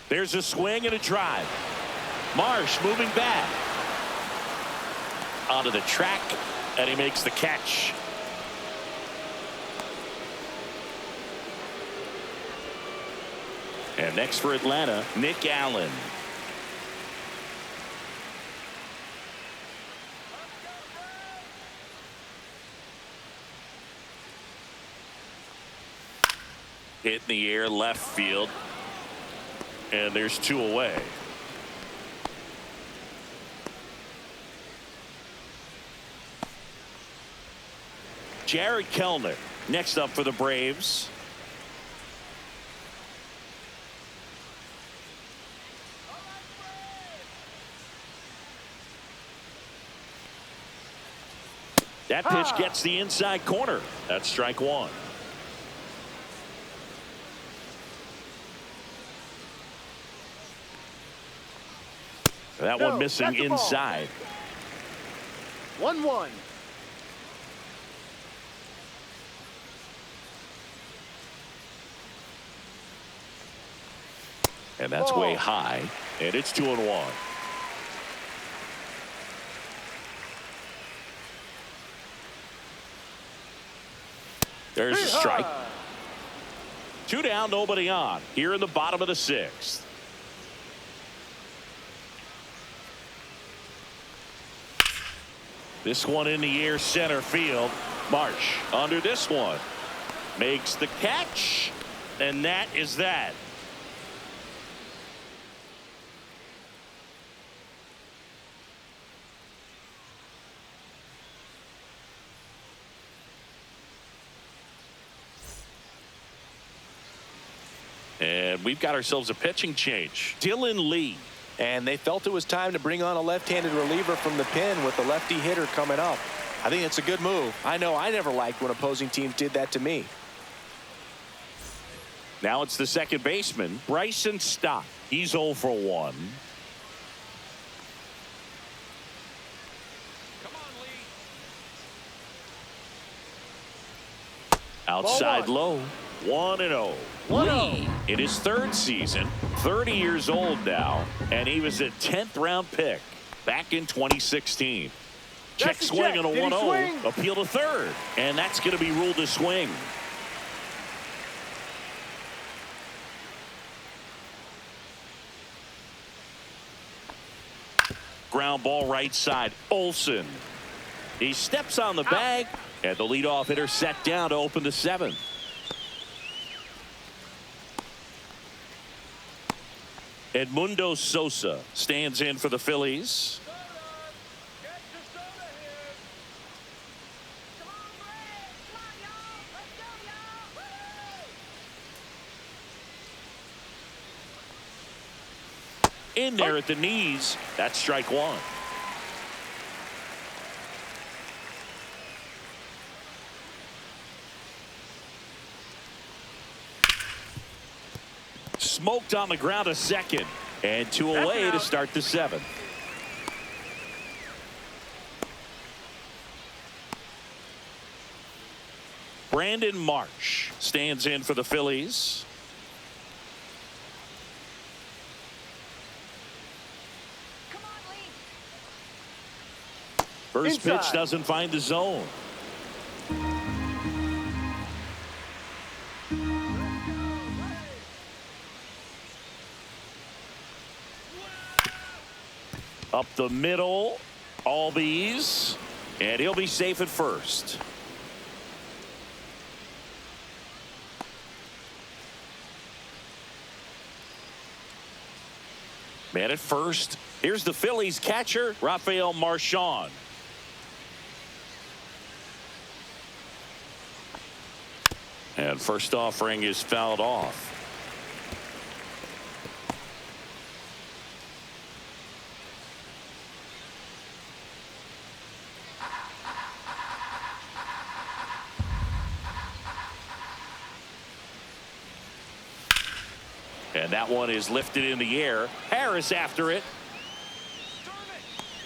There's a swing and a drive. Marsh moving back. Onto the track, and he makes the catch. And next for Atlanta, Nick Allen. Hit in the air, left field. And there's 2 away. Jared Kellner next up for the Braves. That pitch gets the inside corner. That's strike 1. That one missing inside. 1-1. And that's way high. And it's 2-1. There's a strike. 2 down, nobody on. Here in the bottom of the 6th. This one in the air, center field. Marsh under this one. Makes the catch. And that is that. And we've got ourselves a pitching change. Dylan Lee. And they felt it was time to bring on a left-handed reliever from the pen with the lefty hitter coming up. I think it's a good move. I know I never liked when opposing teams did that to me. Now it's the second baseman, Bryson Stott. He's 0 for 1. Outside low, 1-0. Lee in his third season, 30 years old now, and he was a 10th round pick back in 2016. Check swing on a 1-0, appeal to third, and that's going to be ruled a swing. Ground ball right side, Olsen. He steps on the bag, and the leadoff hitter set down to open the 7th. Edmundo Sosa stands in for the Phillies. In there at the knees. That's strike 1. Smoked on the ground a second, and 2 away to start the 7th. Brandon Marsh stands in for the Phillies. First pitch doesn't find the zone. Up the middle, Albies, and he'll be safe at first. Man at first. Here's the Phillies catcher, Rafael Marchand. And first offering is fouled off. And that one is lifted in the air. Harris after it.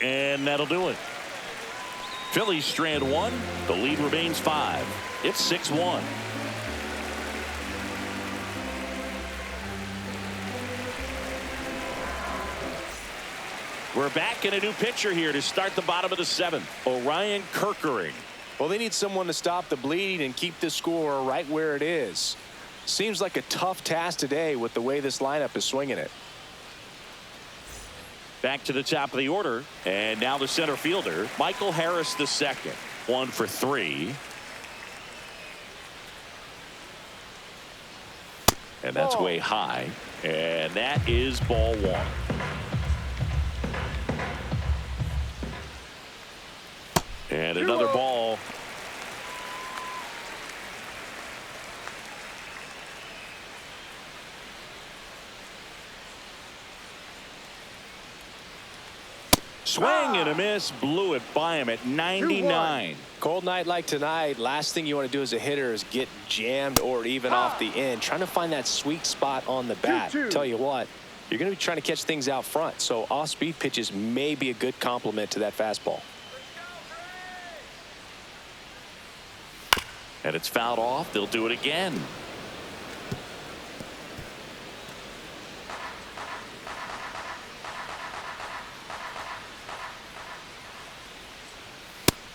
And that'll do it. Phillies strand 1. The lead remains 5. It's 6-1. We're back in a new pitcher here to start the bottom of the 7th. Orion Kerkering. Well, they need someone to stop the bleeding and keep the score right where it is. Seems like a tough task today with the way this lineup is swinging it. Back to the top of the order, and now the center fielder, Michael Harris II. 1 for 3. And that's way high, and that is ball 1. And another ball. Swing and a miss, blew it by him at 99. Cold night like tonight, last thing you want to do as a hitter is get jammed or even off the end. Trying to find that sweet spot on the bat. Tell you what, you're going to be trying to catch things out front, so off-speed pitches may be a good complement to that fastball. And it's fouled off. They'll do it again.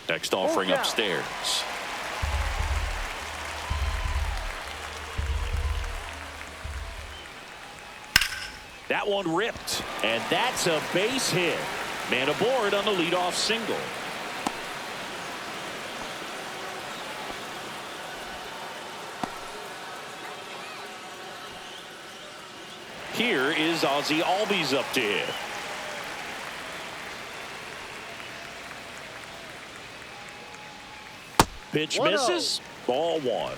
Next offering upstairs. That one ripped, and that's a base hit. Man aboard on the leadoff single. Here is Ozzie Albies up to hit. Pitch misses. Ball 1.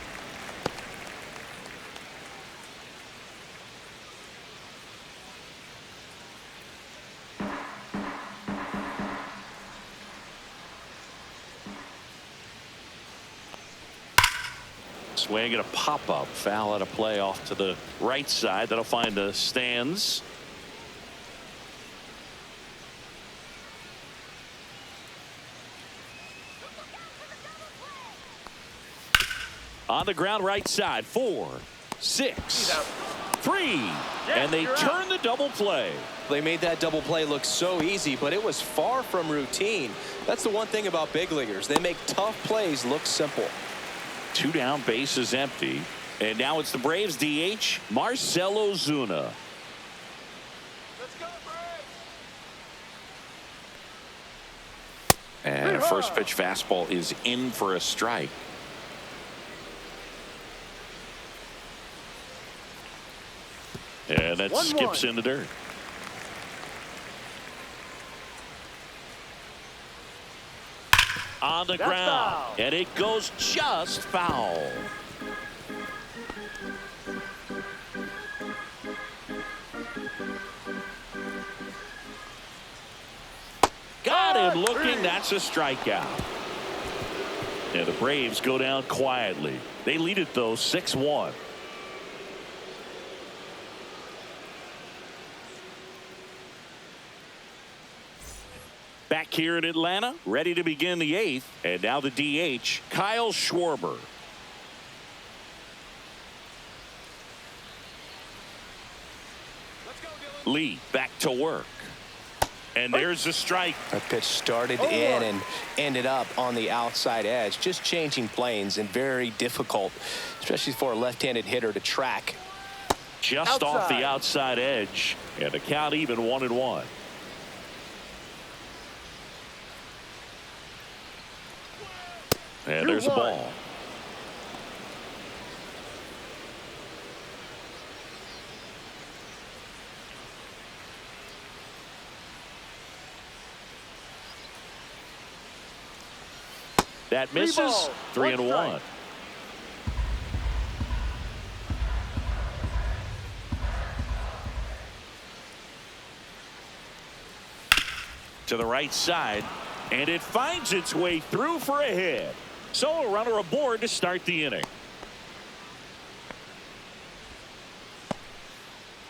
Swing and a pop-up. Foul out of play off to the right side. That'll find the stands. On the ground right side. 4, 6, 3. And they turn the double play. They made that double play look so easy, but it was far from routine. That's the one thing about big leaguers. They make tough plays look simple. 2 down, bases empty. And now it's the Braves DH, Marcell Ozuna. Let's go, Braves! And a first pitch fastball is in for a strike. And that skips in the dirt. On the ground. Foul. And it goes just foul. Got him looking. That's a strikeout. And the Braves go down quietly. They lead it, though, 6-1. Back here in Atlanta, ready to begin the 8th. And now the DH, Kyle Schwarber. Lee back to work. And there's the strike. That pitch started in and ended up on the outside edge. Just changing planes and very difficult, especially for a left-handed hitter to track. Just off the outside edge. And the count even 1-1. And there's a ball. That misses. 3-1. To the right side, and it finds its way through for a hit. So a runner aboard to start the inning.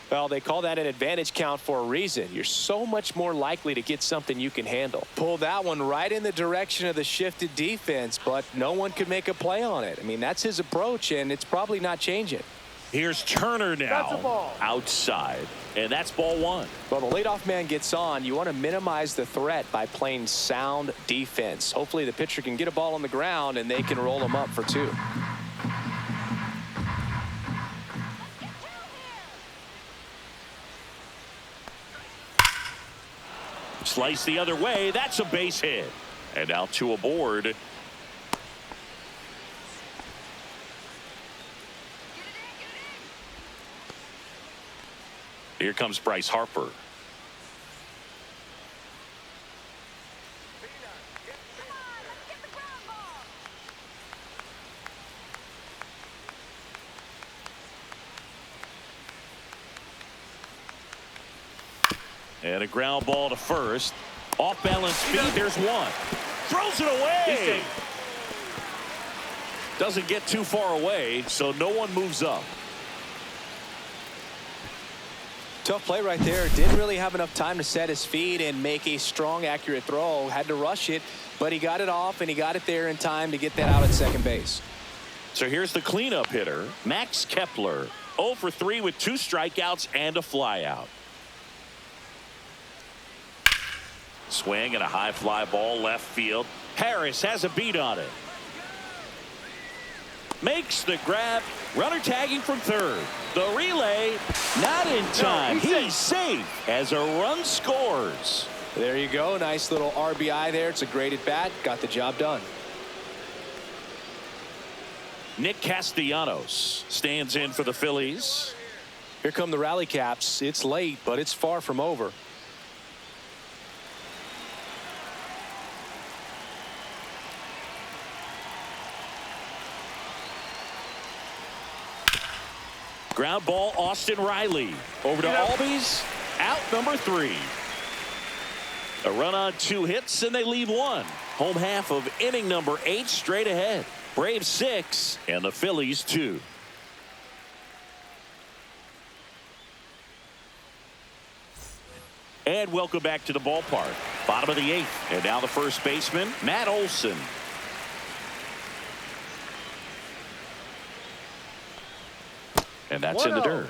Well, they call that an advantage count for a reason. You're so much more likely to get something you can handle. Pulled that one right in the direction of the shifted defense, but no one could make a play on it. I mean, that's his approach, and it's probably not changing. Here's Turner That's a now ball. outside, and that's ball 1. Well, the leadoff man gets on. You want to minimize the threat by playing sound defense. Hopefully the pitcher can get a ball on the ground and they can roll him up for 2. Slice the other way. That's a base hit. And now 2 aboard. Here comes Bryce Harper. And a ground ball to first. Off balance feed. There's one. Throws it away. Doesn't get too far away, so no one moves up. Tough play right there. Didn't really have enough time to set his feet and make a strong, accurate throw. Had to rush it, but he got it off, and he got it there in time to get that out at second base. So here's the cleanup hitter, Max Kepler. 0 for 3 with 2 strikeouts and a flyout. Swing and a high fly ball left field. Harris has a beat on it. Makes the grab. Runner tagging from third. The relay not in time. He's safe as a run scores. There you go. Nice little RBI there. It's a great at bat. Got the job done. Nick Castellanos stands in for the Phillies. Here come the rally caps. It's late, but it's far from over. Ground ball, Austin Riley. Over to Albies. Out number 3. A run on 2 hits, and they lead 1. Home half of inning number 8 straight ahead. Braves 6 and the Phillies 2. And welcome back to the ballpark. Bottom of the 8th. And now the first baseman, Matt Olson. And that's in the dirt.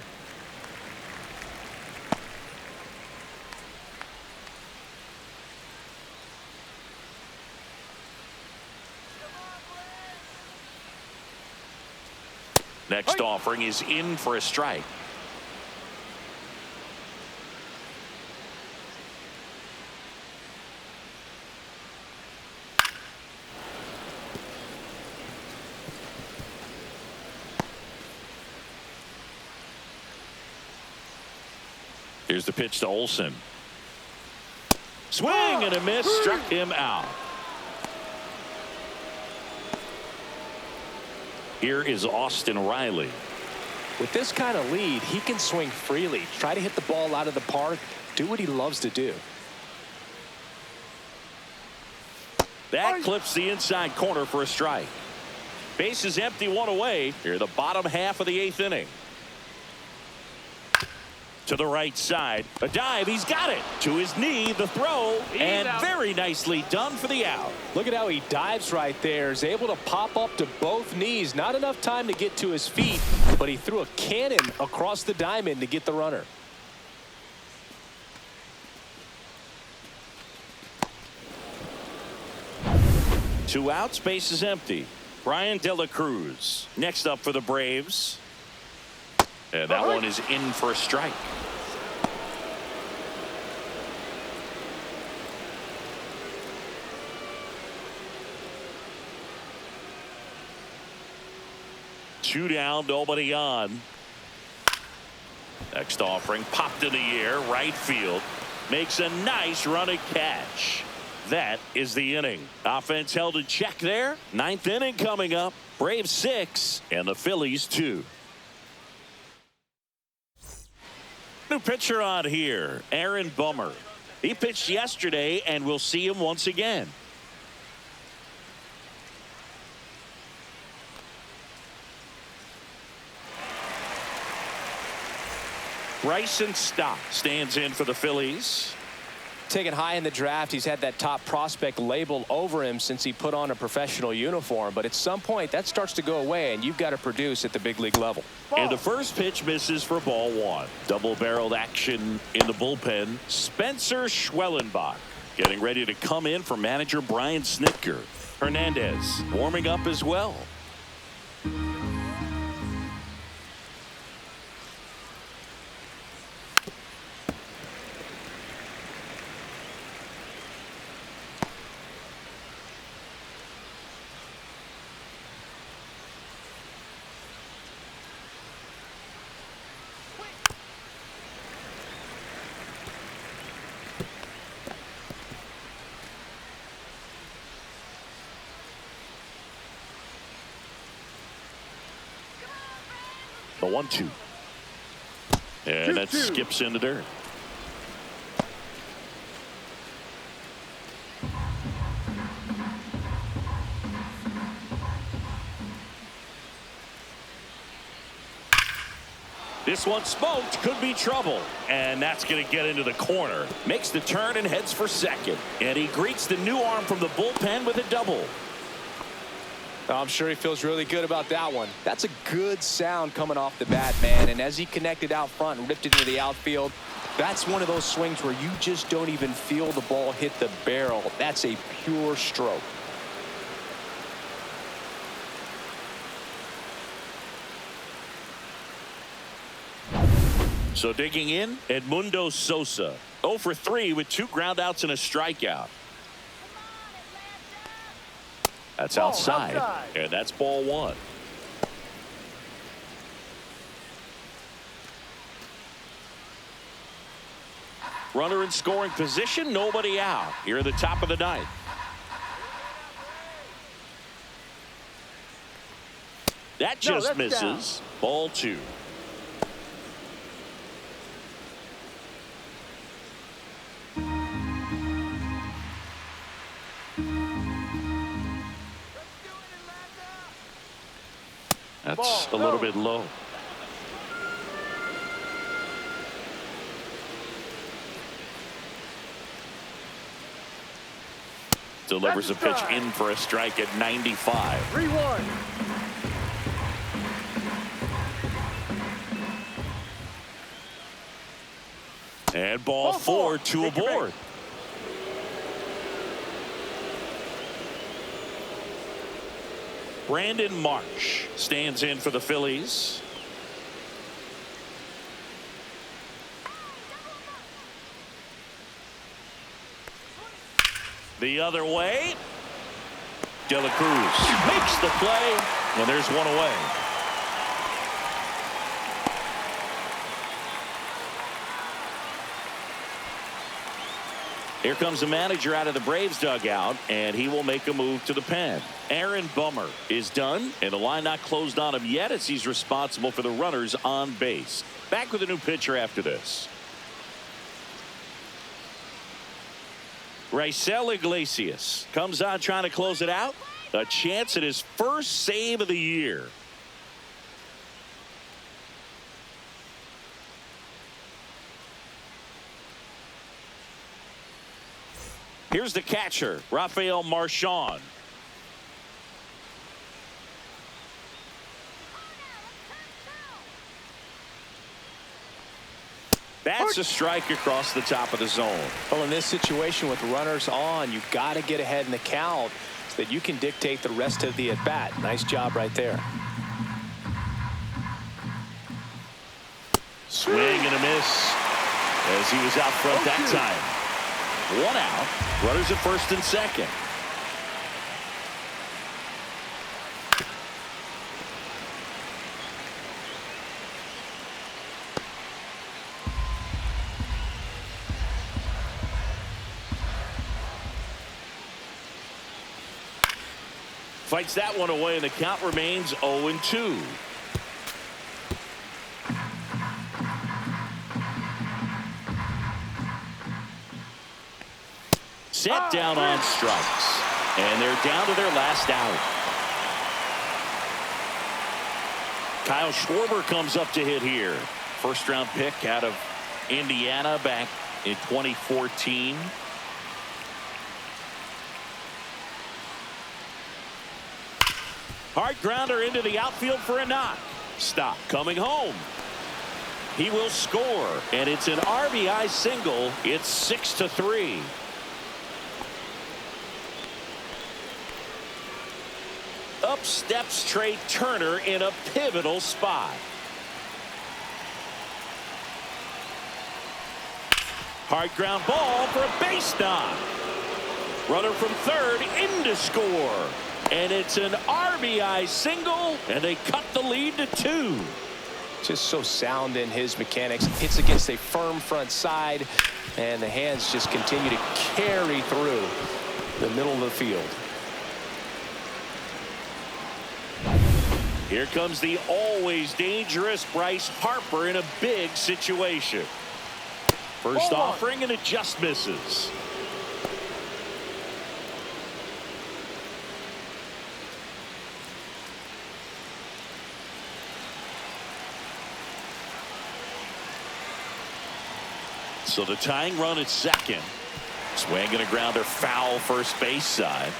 Next offering is in for a strike. Here's the pitch to Olson. Swing and a miss, struck him out. Here is Austin Riley. With this kind of lead, he can swing freely, try to hit the ball out of the park, do what he loves to do. That clips the inside corner for a strike. Base is empty, one away. Here the bottom half of the 8th inning. To the right side, a dive, he's got it. To his knee, the throw, and very nicely done for the out. Look at how he dives right there. Is able to pop up to both knees. Not enough time to get to his feet, but he threw a cannon across the diamond to get the runner. Two outs, base is empty. Brian De La Cruz next up for the Braves. And that one is in for a strike. Two down, nobody on. Next offering popped in the air, right field. Makes a nice running catch. That is the inning. Offense held in check there. 9th inning coming up. Braves 6 and the Phillies 2. New pitcher on here, Aaron Bummer. He pitched yesterday, and we'll see him once again. Bryson Stott stands in for the Phillies. Taken high in the draft, he's had that top prospect label over him since he put on a professional uniform. But at some point, that starts to go away, and you've got to produce at the big league level. And the first pitch misses for ball one. Double-barreled action in the bullpen. Spencer Schwellenbach getting ready to come in for manager Brian Snitker. Hernandez warming up as well. The 1-2. And that skips in the dirt. This one smoked, could be trouble. And that's going to get into the corner. Makes the turn and heads for second. And he greets the new arm from the bullpen with a double. I'm sure he feels really good about that one. That's a good sound coming off the bat, man. And as he connected out front and ripped it into the outfield, that's one of those swings where you just don't even feel the ball hit the barrel. That's a pure stroke. So digging in, Edmundo Sosa. 0 for 3 with 2 groundouts and a strikeout. That's outside. And that's ball one. Runner in scoring position, nobody out. Here at the top of the 9th. That just misses. Down. Ball 2. That's a little bit low. Delivers a pitch in for a strike at 95. 3-1. And ball four, two aboard. Brandon Marsh stands in for the Phillies. The other way. De La Cruz makes the play, and there's one away. Here comes the manager out of the Braves dugout, and he will make a move to the pen. Aaron Bummer is done, and the line not closed on him yet as he's responsible for the runners on base. Back with a new pitcher after this. Raisel Iglesias comes on trying to close it out. A chance at his first save of the year. Here's the catcher, Rafael Marchand. That's a strike across the top of the zone. Well, in this situation with runners on, you've got to get ahead in the count so that you can dictate the rest of the at-bat. Nice job right there. Swing and a miss as he was out front that time. One out. Runners at first and second. Fights that one away, and the count remains 0-2. Set down on strikes, and they're down to their last out. Kyle Schwarber comes up to hit here. First round pick out of Indiana back in 2014. Hard grounder into the outfield for a knock. Stop. Coming home. He will score, and it's an RBI single. It's 6-3. Up steps Trey Turner in a pivotal spot. Hard ground ball for a base knock. Runner from third in to score. And it's an RBI single, and they cut the lead to 2. Just so sound in his mechanics. Hits against a firm front side, and the hands just continue to carry through the middle of the field. Here comes the always dangerous Bryce Harper in a big situation. First offering, and it just misses. So the tying run at second. Swing and a grounder foul first base side.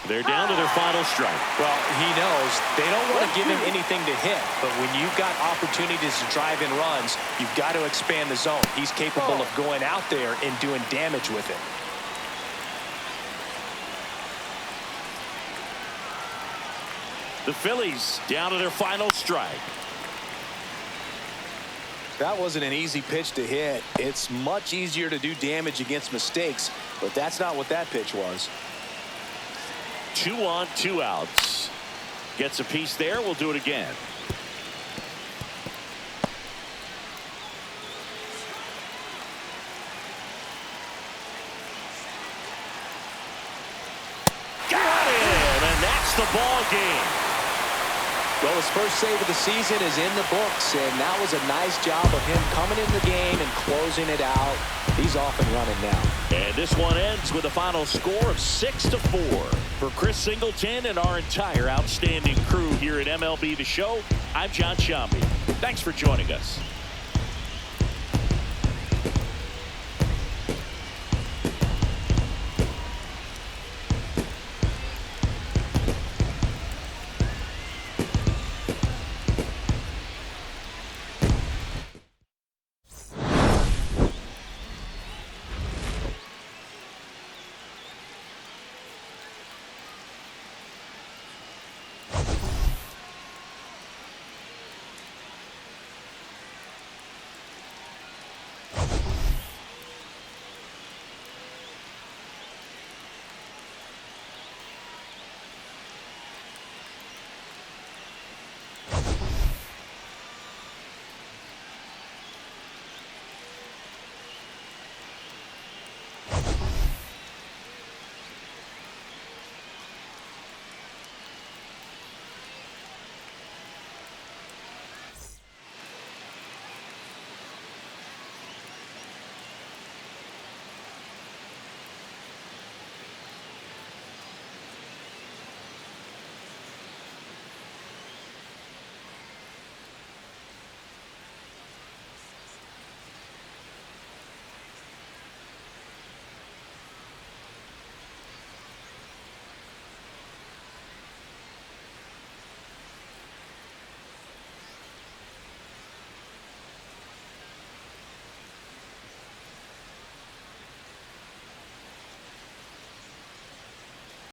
They're down to their final strike. Well, he knows they don't want to give him anything to hit, but when you've got opportunities to drive in runs, you've got to expand the zone. He's capable of going out there and doing damage with it. The Phillies down to their final strike. That wasn't an easy pitch to hit. It's much easier to do damage against mistakes, but that's not what that pitch was. 2 on, 2 outs. Gets a piece there. We'll do it again. Got it, and that's the ball game. Well, his first save of the season is in the books, and that was a nice job of him coming in the game and closing it out. He's off and running now. And this one ends with a final score of 6-4. For Chris Singleton and our entire outstanding crew here at MLB The Show, I'm John Shambi. Thanks for joining us.